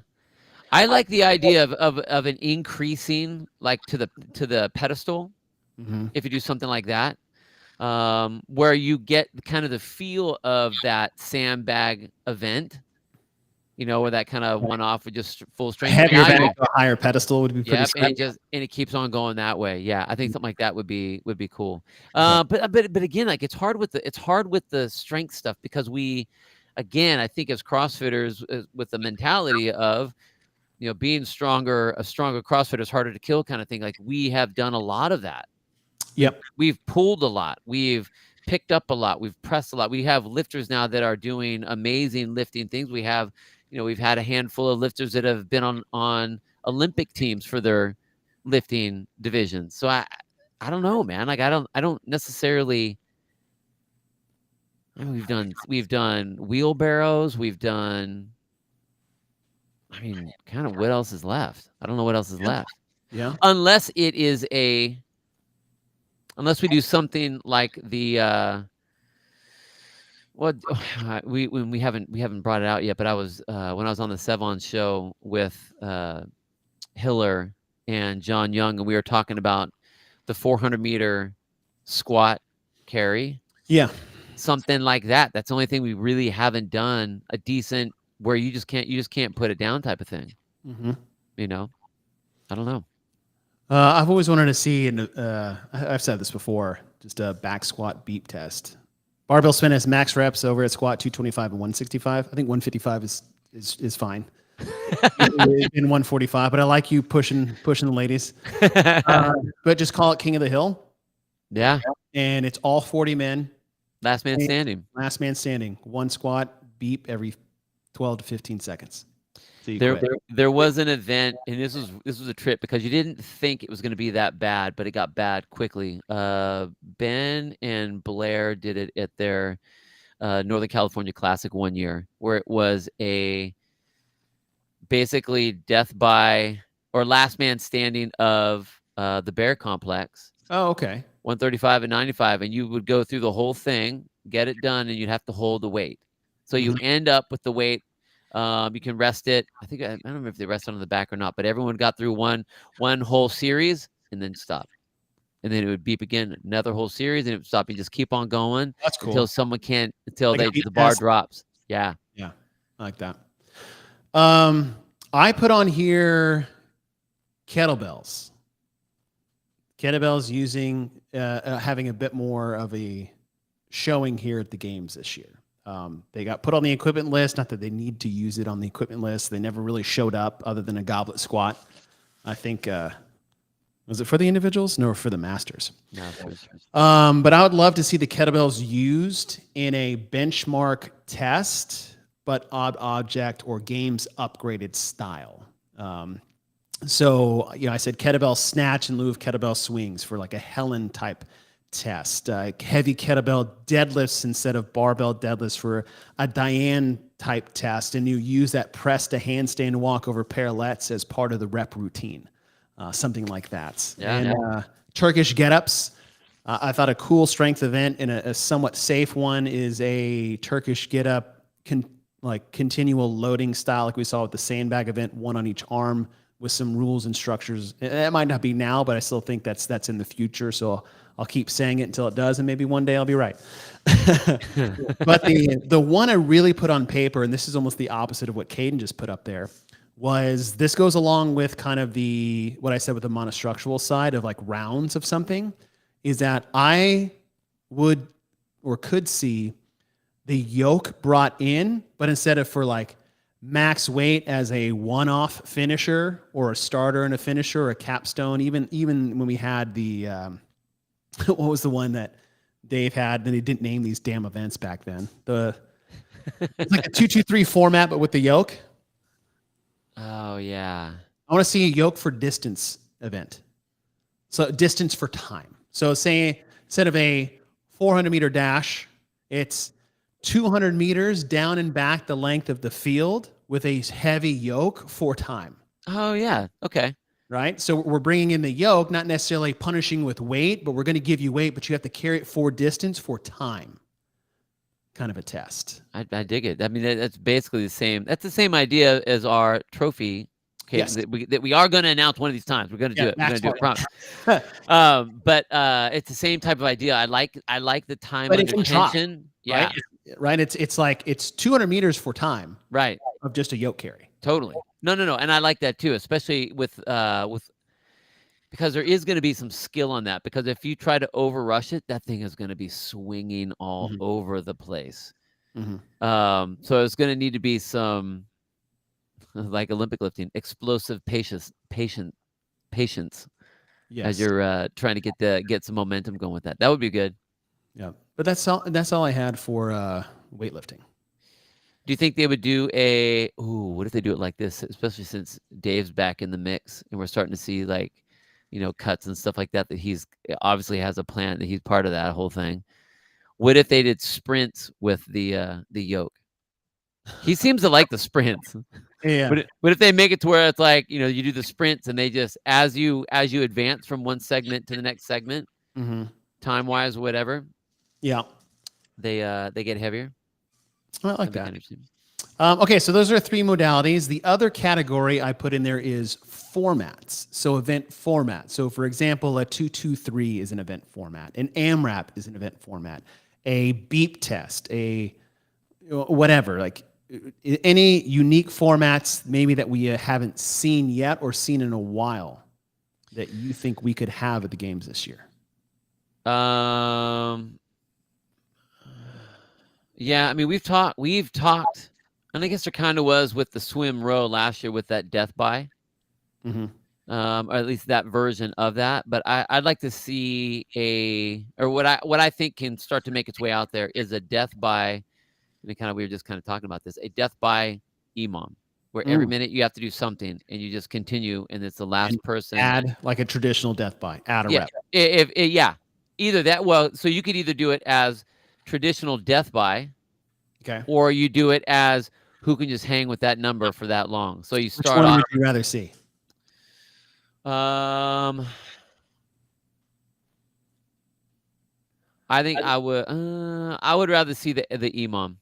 I like the idea of an increasing like to the pedestal. Mm-hmm. If you do something like that, where you get kind of the feel of that sandbag event, where that kind of one off with just full strength. Heavier bag to a higher pedestal would be pretty. Yep, and it keeps on going that way. Yeah, I think something like that would be cool. But again, like it's hard with the strength stuff, because I think as CrossFitters with the mentality of being stronger, a stronger CrossFitter is harder to kill kind of thing. Like we have done a lot of that. Yep. We've pulled a lot. We've picked up a lot. We've pressed a lot. We have lifters now that are doing amazing lifting things. We have, we've had a handful of lifters that have been on Olympic teams for their lifting divisions. So I don't know, man. Like I don't necessarily. I mean, we've done wheelbarrows. We've done. I mean, kind of what else is left? I don't know what else is left. Yeah. Unless we do something like the we haven't brought it out yet, but I was when I was on the Sevon show with Hiller and John Young, and we were talking about the 400-meter squat carry. Yeah. Something like that. That's the only thing we really haven't done a decent where you just can't put it down type of thing. Mm-hmm. I don't know. I've always wanted to see, and I've said this before, just a back squat beep test. Barbell spin has max reps over at squat 225 and 165. I think 155 is fine. In 145, but I like you pushing the ladies. But just call it King of the Hill. Yeah. And it's all 40 men. Last man standing. Last man standing. One squat beep every 12 to 15 seconds. There was an event, and this was a trip because you didn't think it was going to be that bad, but it got bad quickly. Ben and Blair did it at their Northern California Classic one year, where it was basically death by or last man standing of the Bear Complex. Oh, okay. 135 and 95, and you would go through the whole thing, get it done, and you'd have to hold the weight. So you end up with the weight. You can rest it. I don't remember if they rest on the back or not, but everyone got through one whole series and then stop. And then it would beep again, another whole series, and it would stop. And just keep on going. That's cool. Until someone can't, the bar drops. Yeah. Yeah. I like that. I put on here kettlebells. Kettlebells using, having a bit more of a showing here at the games this year. They got put on the equipment list. Not that they need to use it on the equipment list. They never really showed up other than a goblet squat. I think, was it for the individuals? No, for the masters. But I would love to see the kettlebells used in a benchmark test, but odd object or games upgraded style. So, I said kettlebell snatch in lieu of kettlebell swings for like a Helen type test. Heavy kettlebell deadlifts instead of barbell deadlifts for a Diane type test. And you use that press to handstand walk over parallettes as part of the rep routine. Something like that. Yeah. Turkish get-ups. I thought a cool strength event and a somewhat safe one is a Turkish get-up, continual loading style, like we saw with the sandbag event, one on each arm with some rules and structures. It might not be now, but I still think that's in the future. So I'll keep saying it until it does, and maybe one day I'll be right. But the one I really put on paper, and this is almost the opposite of what Caden just put up there, was this goes along with kind of what I said with the monostructural side of like rounds of something, is that I would or could see the yoke brought in, but instead of for like max weight as a one-off finisher or a starter and a finisher or a capstone, even when we had the, what was the one that Dave had, then he didn't name these damn events back then. It's like a 2-2-3 format, but with the yoke. Oh, yeah. I want to see a yoke for distance event. So distance for time. So say instead of a 400-meter dash, it's 200 meters down and back the length of the field with a heavy yoke for time. Oh, yeah. Okay. Right? So we're bringing in the yoke, not necessarily punishing with weight, but we're going to give you weight, but you have to carry it for distance for time. Kind of a test. I dig it. I mean, that's basically the same. That's the same idea as our trophy. Okay, yes. that we are going to announce one of these times. We're going to do it. We're going to do it. Promise. But it's the same type of idea. I like the time under tension. Yeah. Right. It's like it's 200 meters for time. Right. Of just a yoke carry. Totally. No. And I like that too, especially with because there is going to be some skill on that, because if you try to overrush it, that thing is going to be swinging all over the place. So it's going to need to be some, like Olympic lifting, explosive patience as you're trying to get some momentum going with that. That would be good. Yeah. But that's all I had for weightlifting. Do you think they would do what if they do it like this, especially since Dave's back in the mix and we're starting to see like, cuts and stuff like that he's obviously has a plan, that he's part of that whole thing. What if they did sprints with the yoke? He seems to like the sprints. Yeah. But if they make it to where it's like, you do the sprints and they just, as you advance from one segment to the next segment, time-wise, whatever. Yeah. They get heavier. I like that. Okay, so those are 3 modalities. The other category I put in there is formats. So event format. So for example, a 2-2-3 is an event format. An AMRAP is an event format. A beep test, a whatever, like any unique formats maybe that we haven't seen yet or seen in a while that you think we could have at the games this year. Yeah, I mean, we've talked, and I guess there kind of was with the swim row last year with that death by, or at least that version of that. But I'd like to see what I think can start to make its way out there is a death by, we were just kind of talking about this, a death by EMOM, where every minute you have to do something and you just continue, and it's the last person. Add like a traditional death by, add a rep. Either that. Well, so you could either do it as traditional death by, okay, or you do it as who can just hang with that number for that long. So you start. Which one would you rather see? I think I would rather see the EMOM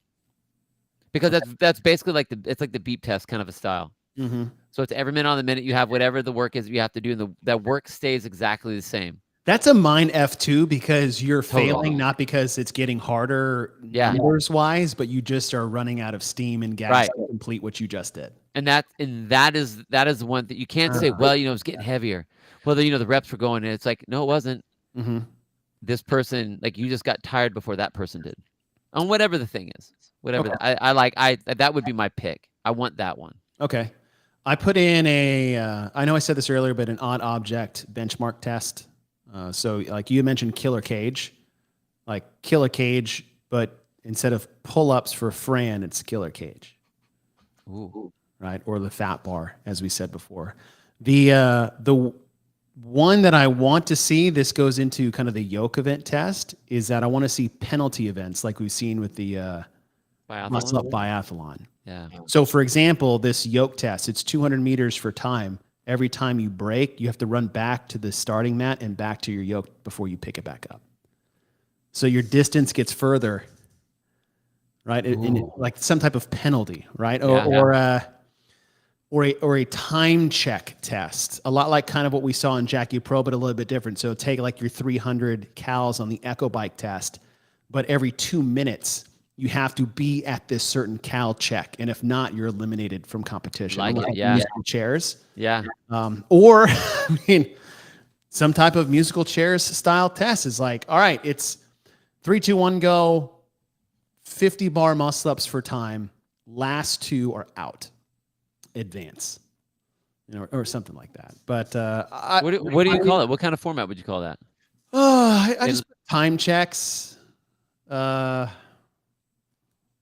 because that's basically like it's like the beep test kind of a style. Mm-hmm. So it's every minute on the minute you have whatever the work is you have to do, and that work stays exactly the same. That's a mind F too, because you're failing not because it's getting harder numbers wise, but you just are running out of steam and gas to complete what you just did. And that is the one that you can't say, well, it's getting heavier. Well, the reps were going, and it's like, no, it wasn't. Mm-hmm. This person, like, you just got tired before that person did. On whatever the thing is, whatever that would be my pick. I want that one. Okay. I put in I know I said this earlier, but an odd object benchmark test. So like you mentioned killer cage, but instead of pull-ups for Fran, it's killer cage. Ooh. Right. Or the fat bar, as we said before. The one that I want to see, this goes into kind of the yoke event test, is that I want to see penalty events like we've seen with the muscle up biathlon. Yeah. So for example, this yoke test, it's 200 meters for time. Every time you break, you have to run back to the starting mat and back to your yoke before you pick it back up. So your distance gets further, right? Like some type of penalty, right? Or a time check test, a lot like kind of what we saw in Jackie Pro, but a little bit different. So take like your 300 cals on the Echo Bike test, but every 2 minutes you have to be at this certain cal check, and if not, you're eliminated from competition. Musical chairs, or I mean, some type of musical chairs style test is like, all right, it's 3, 2, 1, go, 50 bar muscle ups for time, last 2 are out. Advance, or something like that. But what do you call it? What kind of format would you call that? I just time checks.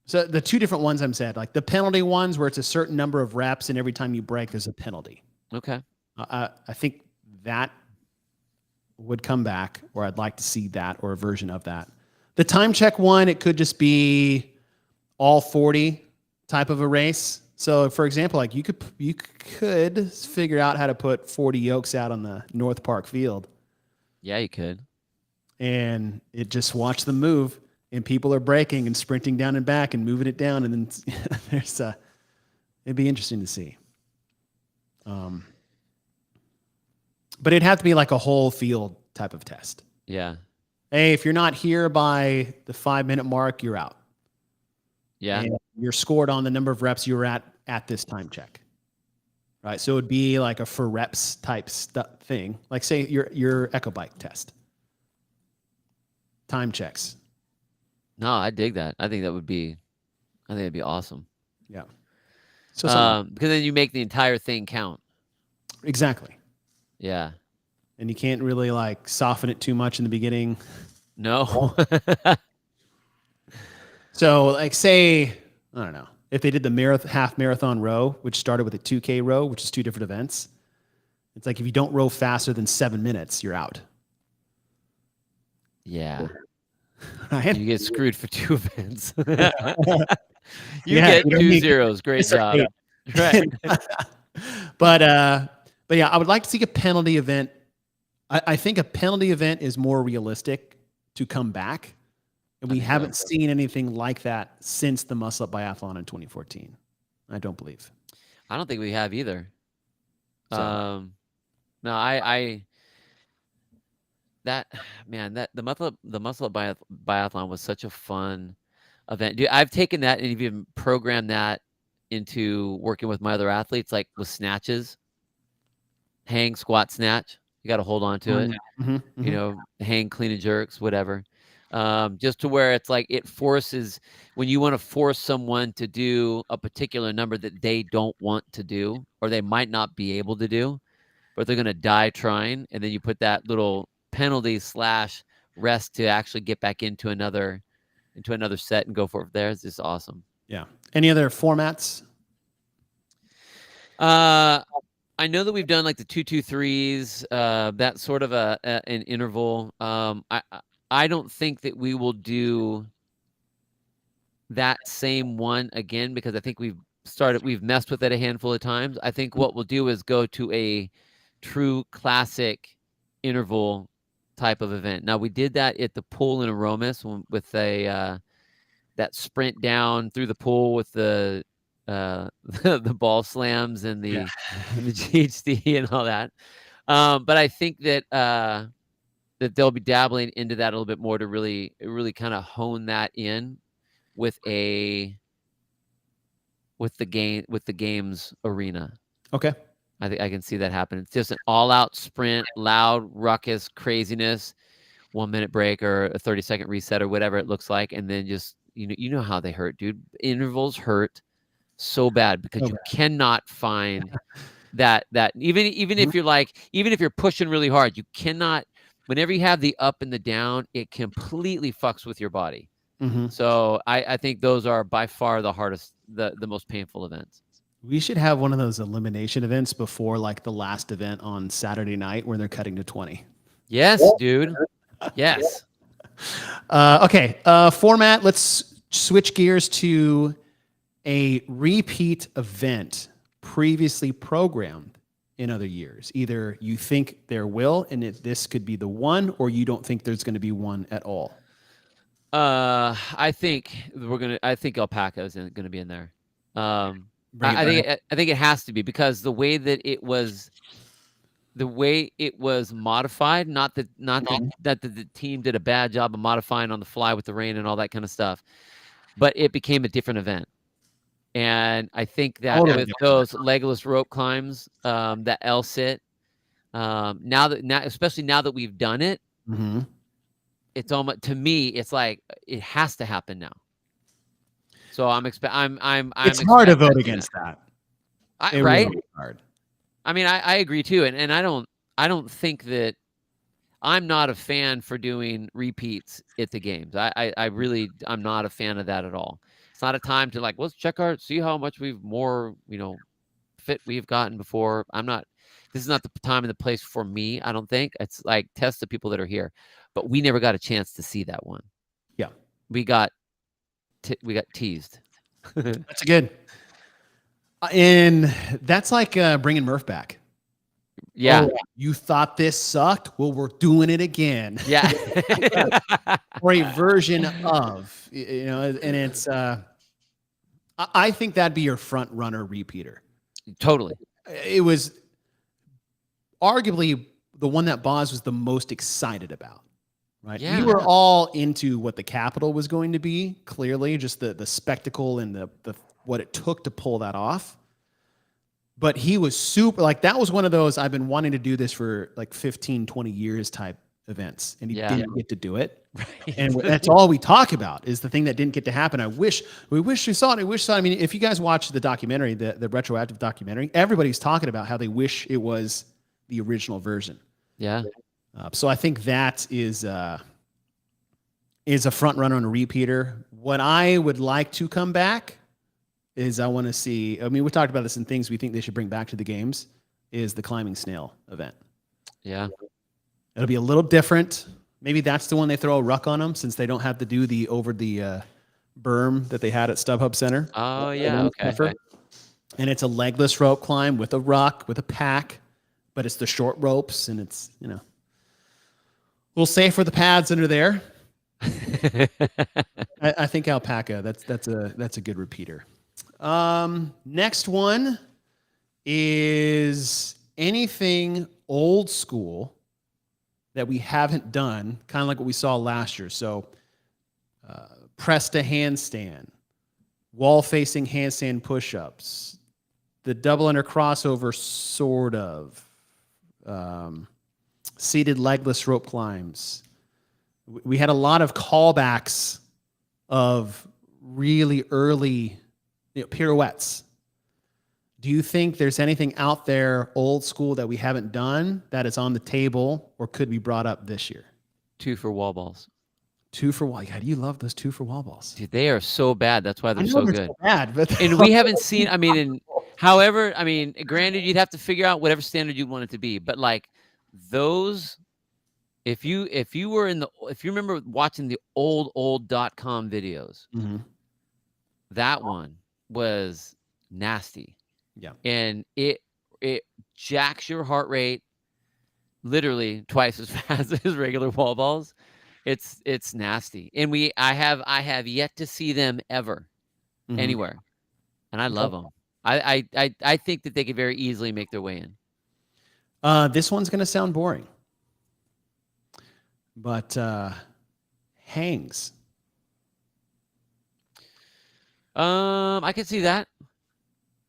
So the 2 different ones I'm said, like the penalty ones where it's a certain number of reps and every time you break, there's a penalty. Okay. I think that would come back, or I'd like to see that or a version of that. The time check one, it could just be all 40 type of a race. So for example, like you could figure out how to put 40 yokes out on the North Park field. Yeah, you could. And it just watch them move, and people are breaking and sprinting down and back and moving it down. And then it'd be interesting to see. But it'd have to be like a whole field type of test. Yeah. Hey, if you're not here by the 5-minute mark, you're out. Yeah. And you're scored on the number of reps you were at this time check. Right. So it would be like a for reps type thing. Like say your Echo Bike test. Time checks. No, I dig that. I think that'd be awesome. Yeah. So because then you make the entire thing count. Exactly. Yeah. And you can't really like soften it too much in the beginning. No. So like say, I don't know, if they did the half marathon row, which started with a 2K row, which is 2 different events. It's like if you don't row faster than 7 minutes, you're out. Yeah. Right? You get screwed for 2 events. you get 2 zeros. Great job. Right. But yeah, I would like to see a penalty event. I think a penalty event is more realistic to come back. And we haven't seen anything like that since the Muscle Up Biathlon in 2014. I don't believe. I don't think we have either. So. No, the Muscle Up Biathlon was such a fun event. Dude, I've taken that and even programmed that into working with my other athletes, like with snatches, hang, squat, snatch. You got to hold on to it. Mm-hmm. Hang, clean and jerks, whatever. Just to where it's like it forces, when you want to force someone to do a particular number that they don't want to do, or they might not be able to do, but they're going to die trying. And then you put that little penalty / rest to actually get back into another set and go for it there. It's just awesome. Yeah. Any other formats? I know that we've done like the 2-2-3s, that sort of an interval. I don't think that we will do that same one again, because I think we've messed with it a handful of times. I think what we'll do is go to a true classic interval type of event. Now we did that at the pool in Aromas with that sprint down through the pool with the the ball slams and the GHD and all that. But I think that that they'll be dabbling into that a little bit more to really kind of hone that in with the games arena. Okay. I think I can see that happen. It's just an all-out sprint, loud, ruckus, craziness, 1 minute break or a 30-second reset or whatever it looks like, and then just you know how they hurt, dude. Intervals hurt so bad because you cannot find that even if you're even if you're pushing really hard, you cannot. Whenever you have the up and the down, it completely fucks with your body. So I think those are by far the hardest, the most painful events. We should have one of those elimination events before like the last event on Saturday night where they're cutting to 20. Yes, dude. Yes. Okay. Format. Let's switch gears to a repeat event previously programmed in other years. Either you think there will, and this could be the one, or you don't think there's going to be one at all. I think Alpaca is going to be in there. I think it has to be because the way it was modified, not that the team did a bad job of modifying on the fly with the rain and all that kind of stuff, but it became a different event. And I think that with those legless rope climbs, that L-sit, especially now that we've done it, it's almost, to me, it's like it has to happen now. So it's hard to vote against that. Right? Really hard. I mean, I agree too, and I don't think that I'm not a fan for doing repeats at the games. I'm not a fan of that at all. It's not a time to like, let's see how much more fit we've gotten before. This is not the time and the place for me. I don't think it's like test the people that are here, but we never got a chance to see that one. Yeah, we got teased. That's good. And that's like bringing Murph back. Yeah. Oh, you thought this sucked? Well, we're doing it again. Yeah. Or a version of, and it's, I think that'd be your front runner repeater. Totally. It was arguably the one that Boz was the most excited about, right? Yeah. We were all into what the Capitol was going to be, clearly, just the spectacle and the what it took to pull that off. But he was super, like, that was one of those, I've been wanting to do this for like 15, 20 years type events, and he didn't get to do it. Right. And that's all we talk about is the thing that didn't get to happen. We wish we saw it. I mean, if you guys watch the documentary, the retroactive documentary, everybody's talking about how they wish it was the original version. Yeah. So I think that is a front runner and a repeater. What I would like to come back is I want to see, I mean, we talked about this in things we think they should bring back to the games, is the climbing snail event. Yeah. It'll be a little different. Maybe that's the one they throw a ruck on them since they don't have to do the over the berm that they had at StubHub Center. Oh, yeah. Okay. And it's a legless rope climb with a ruck, with a pack, but it's the short ropes, and it's, a little safe for the pads under there. I think Alpaca, that's a good repeater. Next one is anything old school that we haven't done, kind of like what we saw last year. So, press to handstand, wall facing handstand push-ups, the double under crossover, sort of, seated legless rope climbs. We had a lot of callbacks of really early pirouettes. Do you think there's anything out there old school that we haven't done that is on the table or could be brought up this year? 2 for wall balls. 2 for wall. God, you love those 2 for wall balls. Dude, they are so bad. That's why they're so good. So bad, but and we haven't seen. I mean, granted, you'd have to figure out whatever standard you want it to be. But like those, if you remember watching the old .com videos, that one was nasty. Yeah. And it jacks your heart rate. literally twice as fast as regular wall balls. It's nasty. And I have yet to see them ever anywhere. And I love them. I think that they could very easily make their way in. This one's going to sound boring, but hangs. I could see that.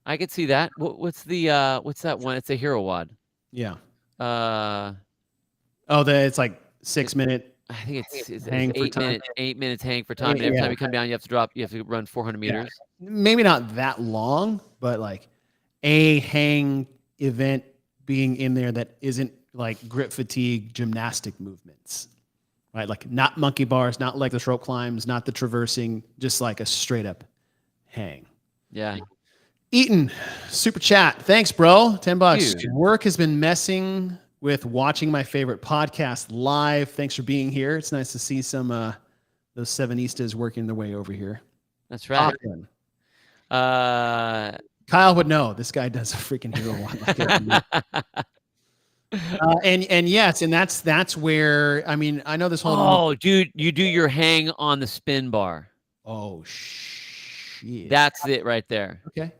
I could see that. What's that one? It's a hero wad. Yeah. Oh, it's like 6 minute. I think it's 8 minutes hang for time. And every time you come down, you have to run 400 meters. Yeah. Maybe not that long, but like a hang event being in there that isn't like grip fatigue gymnastic movements, right? Like not monkey bars, not like the rope climbs, not the traversing, just like a straight up hang. Yeah. Eaton, super chat. Thanks, bro. $10. Dude. Work has been messing with watching my favorite podcast live. Thanks for being here. It's nice to see some those Sevenistas working their way over here. That's right. Kyle would know. This guy does a freaking hero one. And yes, and that's where, I mean, I know this whole. Oh, dude, you do your hang on the spin bar. Oh shit. That's it right there. Okay.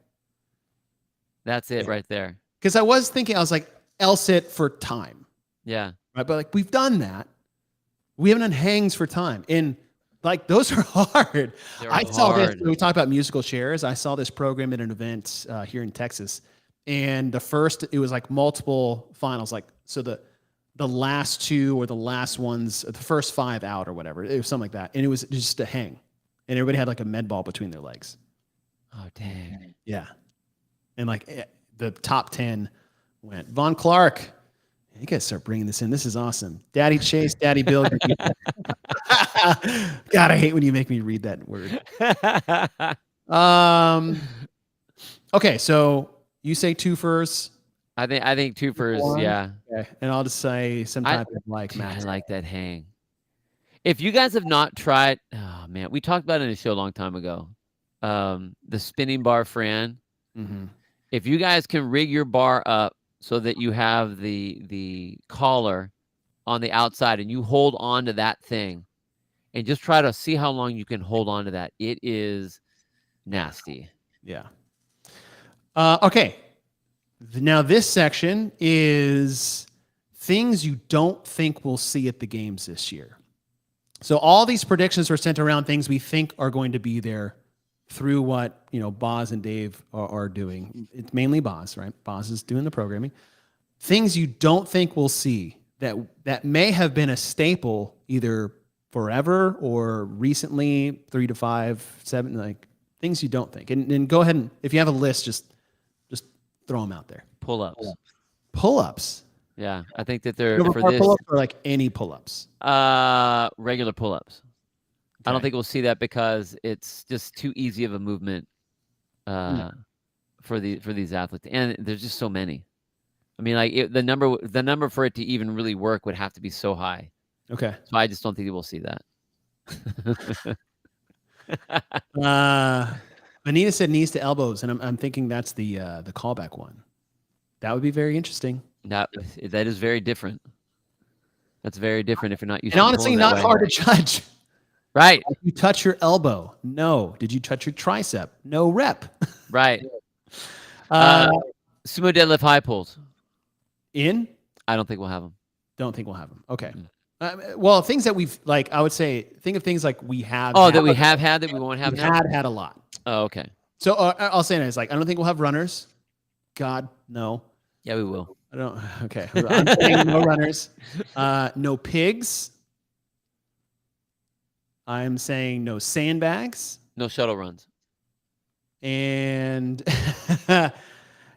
That's it right there. Because I was thinking, I was like, L-sit for time. Yeah. Right. But like, we've done that. We haven't done hangs for time. And like, those are hard. I saw this. We talked about musical chairs. I saw this program at an event here in Texas. And it was like multiple finals. Like, so the last two or the last ones, the first 5 out or whatever. It was something like that. And it was just a hang. And everybody had like a med ball between their legs. Oh, dang. Yeah. And like the top 10 went. Von Clark, you guys start bringing this in. This is awesome. Daddy Chase, Daddy Bill. God, I hate when you make me read that word. Okay, so you say twofers. I think twofers, yeah. Okay. And I'll just say some type of like max. I like that hang. If you guys have not tried, oh man, we talked about it in a show a long time ago. The spinning bar Fran. Mm-hmm. If you guys can rig your bar up so that you have the collar on the outside and you hold on to that thing and just try to see how long you can hold on to that. It is nasty. Yeah. Okay. Now this section is things you don't think we'll see at the games this year. So all these predictions are centered around things we think are going to be there through what, Boz and Dave are doing. It's mainly Boz, right? Boz is doing the programming. Things you don't think we'll see that may have been a staple either forever or recently, 3 to 5, 7, like things you don't think. And go ahead and if you have a list, just throw them out there. Pull-ups. Pull-ups. Yeah, I think that they're for this. Pull-ups or like any pull-ups? Regular pull-ups. Okay. I don't think we'll see that because it's just too easy of a movement for these athletes, and there's just so many. I mean, like the number for it to even really work would have to be so high. Okay. So I just don't think we'll see that. Anita said knees to elbows, and I'm thinking that's the callback one. That would be very interesting. That is very different. That's very different if you're not used. And honestly, not hard to judge. Right. Did you touch your elbow? No. Did you touch your tricep? No rep. Right. Sumo deadlift high pulls. In? I don't think we'll have them. Don't think we'll have them. Okay. Well, things that we've I would say, think of things like we have. Oh, that we have had that we won't have. Had a lot. Oh, okay. So I'll say this: I don't think we'll have runners. God, no. Yeah, we will. I don't. Okay. I'm saying no runners. No pigs. I'm saying no sandbags. No shuttle runs. And and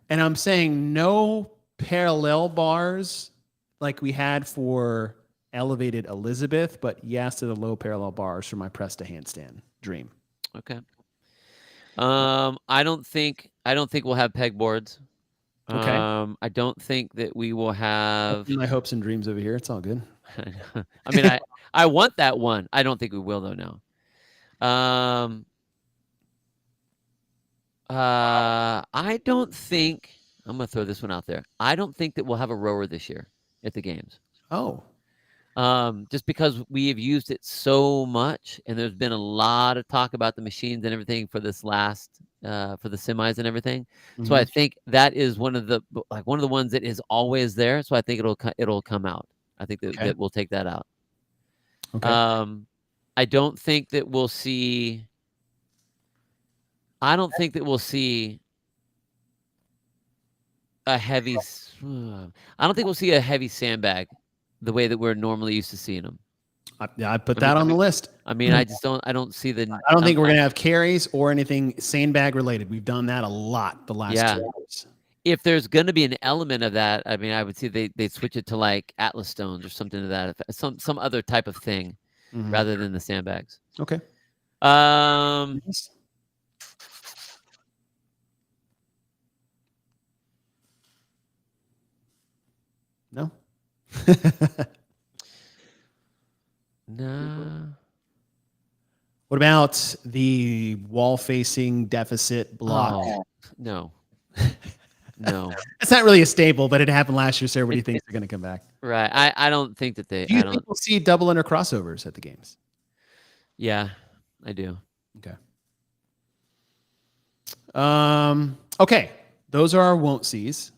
I'm saying no parallel bars like we had for elevated Elizabeth, but yes to the low parallel bars for my press to handstand dream. Okay. I don't think we'll have pegboards. Okay. I don't think that we will have my hopes and dreams over here. It's all good. I mean, I want that one. I don't think we will though now. I don't think I'm gonna throw this one out there. I don't think that we'll have a rower this year at the games. Oh. Just because we have used it so much, and there's been a lot of talk about the machines and everything for this last for the semis and everything. So I think that is one of the ones that is always there. So I think it'll come out. I think that we'll take that out. Okay. I don't think that we'll see. I don't think that we'll see a heavy. I don't think we'll see a heavy sandbag the way that we're normally used to seeing them. I put that on the list. I mean, I don't see the. I don't think we're gonna have carries or anything sandbag related. We've done that a lot the last 2 years. If there's going to be an element of that, I mean, I would see they switch it to like Atlas stones or something to that effect, some other type of thing rather than the sandbags. Okay. No. Nah. What about the wall-facing deficit block? Oh, no. No. It's not really a staple, but it happened last year, so everybody thinks they're going to come back. Right. I don't think that they... Do you think we'll see double under crossovers at the games? Yeah, I do. Okay. Okay. Those are our won't sees.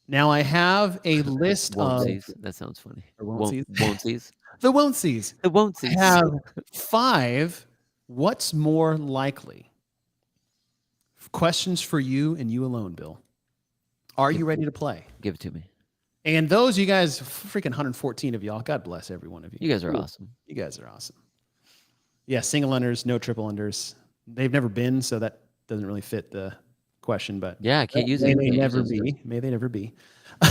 Now I have a list of... That sounds funny. Won't sees. Won't sees. The won't sees. The won't sees. I have 5 what's more likely. Questions for you and you alone, Bill. Are you ready to play? Give it to me. And those, you guys, freaking 114 of y'all. God bless every one of you. You guys are awesome. You guys are awesome. Yeah, single unders, no triple unders. They've never been, so that doesn't really fit the question. But yeah, I can't use it. May they never be. May they never be.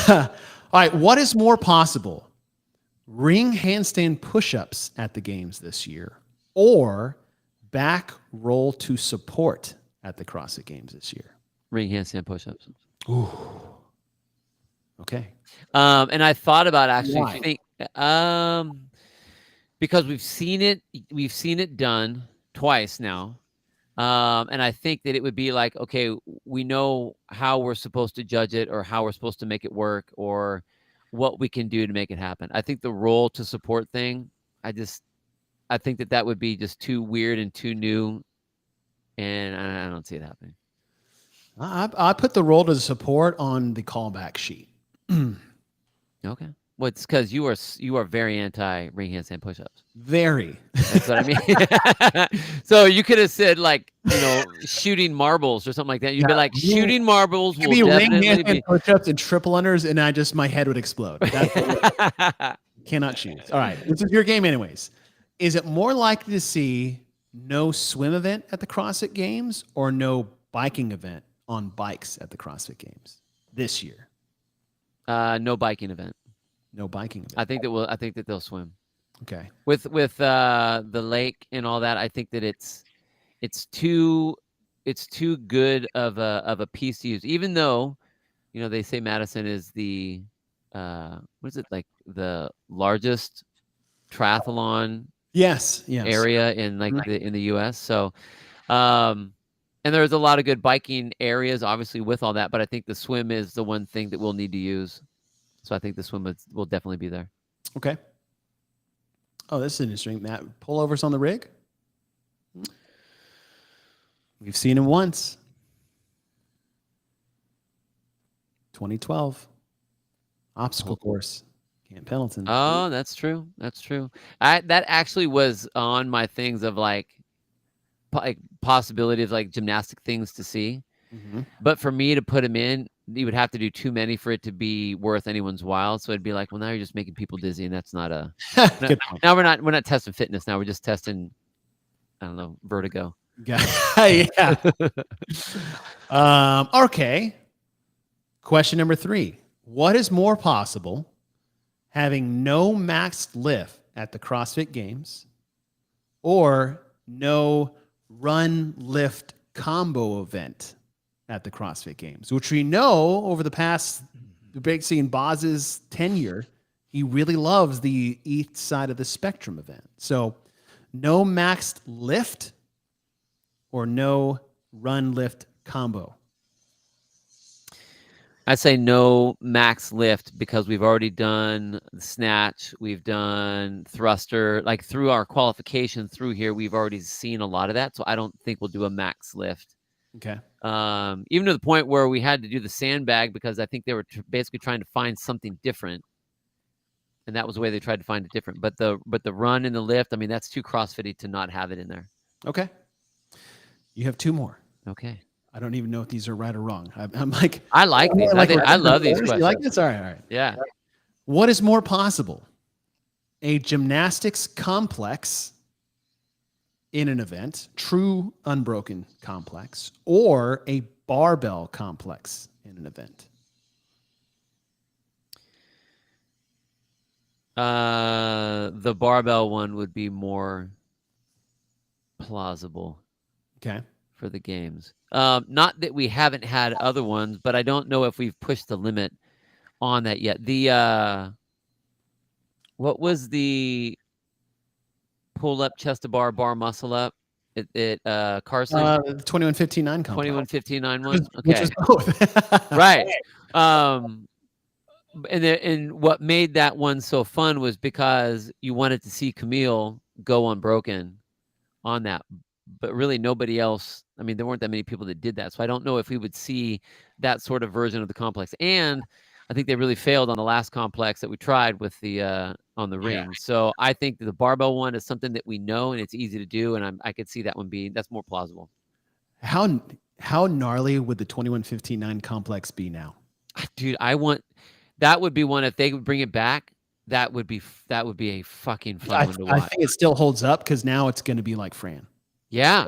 All right, what is more possible? Ring handstand push-ups at the games this year, or back roll to support at the CrossFit Games this year? Ring handstand push-ups. Ooh. Okay. And I thought about actually because we've seen it done twice now. And I think that it would be like, okay, we know how we're supposed to judge it or how we're supposed to make it work or what we can do to make it happen. I think the roll to support thing, I think that would be just too weird and too new. And I don't see it happening. I put the roll to support on the callback sheet. Okay. Well, it's because you are very anti ring handstand push-ups. Very. That's what I mean. So you could have said like, shooting marbles or something like that. You'd be like, shooting marbles will definitely be push-ups and triple unders, and my head would explode. Cannot choose. All right, this is your game, anyways. Is it more likely to see no swim event at the CrossFit Games or no biking event on bikes at the CrossFit Games this year? No biking event. No biking event. I think that they'll swim. Okay. With the lake and all that, I think that it's too good of a piece to use. Even though, they say Madison is the what is it, like the largest triathlon area in in the US. So and there's a lot of good biking areas obviously with all that, but I think the swim is the one thing that we'll need to use. So I think the swim will definitely be there. Okay. Oh, this is interesting. Matt, pullovers on the rig? We've seen him once. 2012. Obstacle course. Camp Pendleton. Oh, that's true. That's true. That actually was on my things of like possibility of like gymnastic things to see. Mm-hmm. But for me to put him in, you would have to do too many for it to be worth anyone's while. So it'd be like, well, now you're just making people dizzy, and that's not a. Now we're not testing fitness. Now we're just testing, I don't know, vertigo. Yeah. Okay. Question number 3: what is more possible, having no maxed lift at the CrossFit Games, or no run lift combo event at the CrossFit Games, which we know over the past, seeing Boz's tenure, he really loves the east side of the spectrum event. So no maxed lift or no run lift combo. I say no max lift because we've already done the snatch, we've done thruster, like through our qualification through here, we've already seen a lot of that. So I don't think we'll do a max lift. Okay. Even to the point where we had to do the sandbag because I think they were basically trying to find something different. And that was the way they tried to find it different. But the run and the lift, I mean, that's too CrossFitty to not have it in there. Okay. You have 2 more. Okay. I don't even know if these are right or wrong. I'm like, I like these. I love these questions. You like this? All right. Yeah. What is more possible? A gymnastics complex in an event, true unbroken complex, or a barbell complex in an event? The barbell one would be more plausible. Okay. For the games. Not that we haven't had other ones, but I don't know if we've pushed the limit on that yet. The what was the pull up chest to bar muscle up at Carson? The 21-15-9 complex. 21-15-9 one. Okay. Which is both. Right. And what made that one so fun was because you wanted to see Camille go unbroken on that. But really nobody else, I mean, there weren't that many people that did that. So I don't know if we would see that sort of version of the complex. And I think they really failed on the last complex that we tried with the on the ring. So I think the barbell one is something that we know and it's easy to do. And I could see that one that's more plausible. How gnarly would the 21-15-9 complex be now? Dude, that would be one if they would bring it back. That would be a fucking fun one to watch. I think it still holds up because now it's going to be like Fran. Yeah.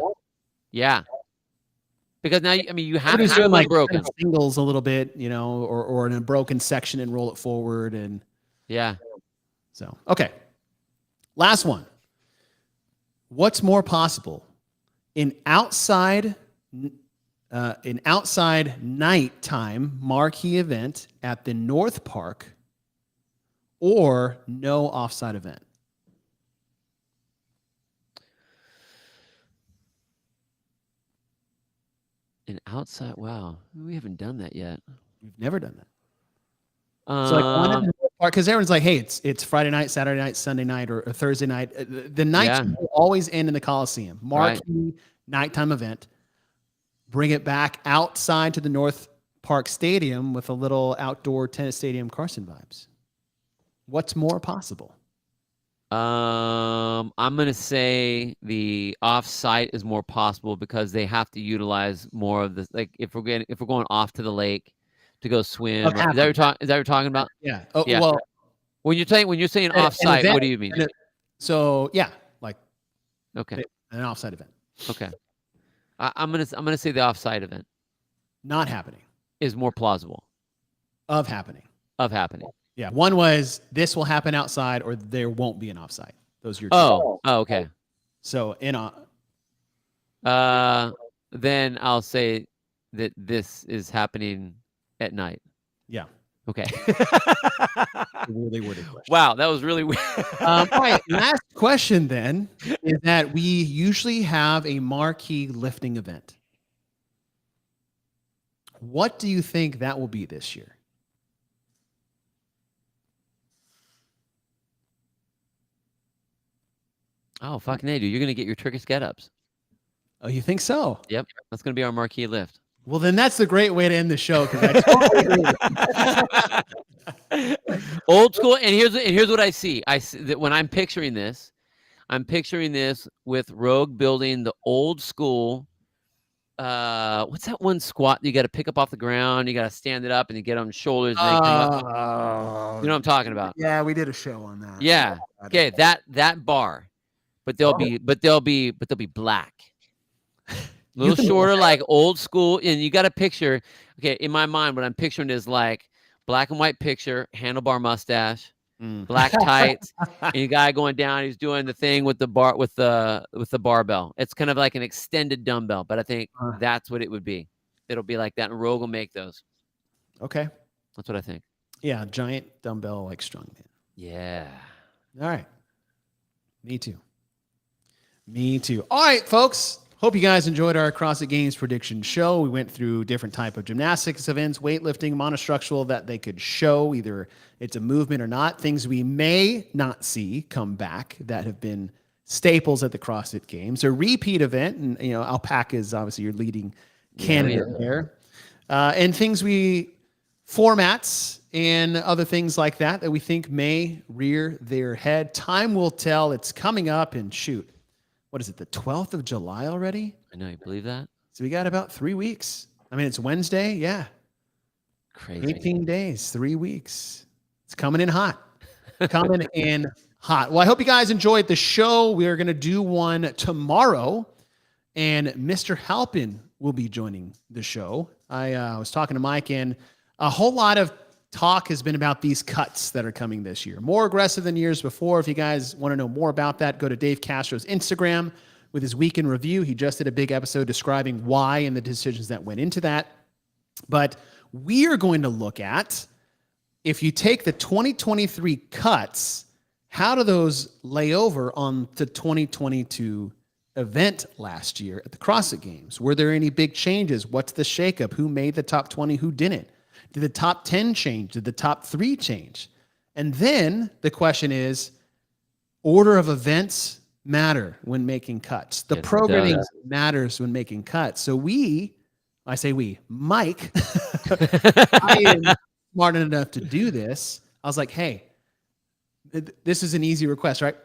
Because now, I mean, you have to do like broken singles a little bit, you know, or in a broken section and roll it forward, and So okay, last one. What's more possible, an outside nighttime marquee event at the North Park, or no offsite event? An outside, wow, we haven't done that yet. We've never done that. So like one in the park, because everyone's like, hey, it's Friday night, Saturday night, Sunday night, or Thursday night. The nights will always end in the Coliseum. Marquee nighttime event. Bring it back outside to the North Park Stadium with a little outdoor tennis stadium Carson vibes. What's more possible? I'm gonna say the off-site is more possible because they have to utilize more of the, like if we're going off to the lake to go swim. Is that what you're talking about? Yeah. Oh, yeah. Well, when you're saying off-site, what do you mean? So yeah, like okay, an off-site event. Okay, I'm gonna say the off-site event not happening is more plausible. Of happening. Yeah, one was this will happen outside, or there won't be an offsite. Those are your two. Oh, okay. So then I'll say that this is happening at night. Yeah. Okay. Really worded question. Wow, that was really weird. All right, last question then is that we usually have a marquee lifting event. What do you think that will be this year? Oh, fucking A, dude. You're going to get your Turkish get-ups. Oh, you think so? Yep. That's going to be our marquee lift. Well, then that's the great way to end the show. Old school. And here's what I see. I see that when I'm picturing this with Rogue building the old school. What's that one squat you got to pick up off the ground? You got to stand it up and you get on shoulders. And then come up. You know what I'm talking about? Yeah, we did a show on that. Yeah. Okay. That bar. But they'll be black. A little shorter, like old school. And you got to picture, okay, in my mind, what I'm picturing is like black and white picture, handlebar mustache, black tights, and a guy going down, he's doing the thing with the bar with the barbell. It's kind of like an extended dumbbell, but I think that's what it would be. It'll be like that, and Rogue will make those. Okay. That's what I think. Yeah, giant dumbbell like strongman. Yeah. All right. Me too. All right, folks. Hope you guys enjoyed our CrossFit Games prediction show. We went through different type of gymnastics events, weightlifting, monostructural that they could show, either it's a movement or not, things we may not see come back that have been staples at the CrossFit Games. A repeat event, and Alpaca is obviously your leading candidate there. And formats and other things like that we think may rear their head. Time will tell. It's coming up, and shoot. What is it, the 12th of July already? I know, you believe that? So we got about 3 weeks. I mean, it's Wednesday. Yeah. Crazy. 18 days, 3 weeks. It's coming in hot. Coming in hot. Well, I hope you guys enjoyed the show. We are going to do one tomorrow, and Mr. Halpin will be joining the show. I was talking to Mike, and a whole lot of talk has been about these cuts that are coming this year. More aggressive than years before. If you guys want to know more about that, go to Dave Castro's Instagram with his week in review. He just did a big episode describing why and the decisions that went into that. But we are going to look at, if you take the 2023 cuts, how do those lay over on the 2022 event last year at the CrossFit Games? Were there any big changes? What's the shakeup? Who made the top 20? Who didn't? Did the top 10 change? Did the top 3 change? And then the question is, order of events matter when making cuts. The programming matters when making cuts. So Mike, I am smart enough to do this. I was like, hey, this is an easy request, right?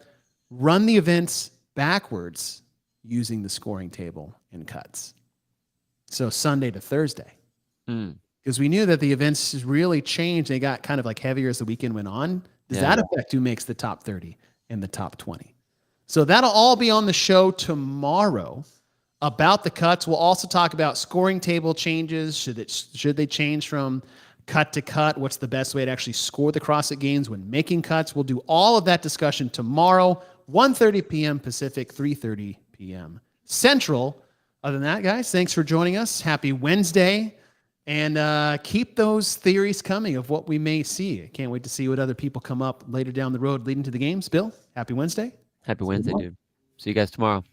Run the events backwards using the scoring table and cuts. So Sunday to Thursday. Because we knew that the events really changed. They got kind of like heavier as the weekend went on. Does that affect who makes the top 30 and the top 20? So that'll all be on the show tomorrow about the cuts. We'll also talk about scoring table changes. Should they change from cut to cut? What's the best way to actually score the CrossFit Games when making cuts? We'll do all of that discussion tomorrow, 1:30 p.m. Pacific, 3:30 p.m. Central. Other than that, guys, thanks for joining us. Happy Wednesday. And keep those theories coming of what we may see. I can't wait to see what other people come up later down the road leading to the games. Bill, happy Wednesday. Happy Wednesday, dude. See you guys tomorrow.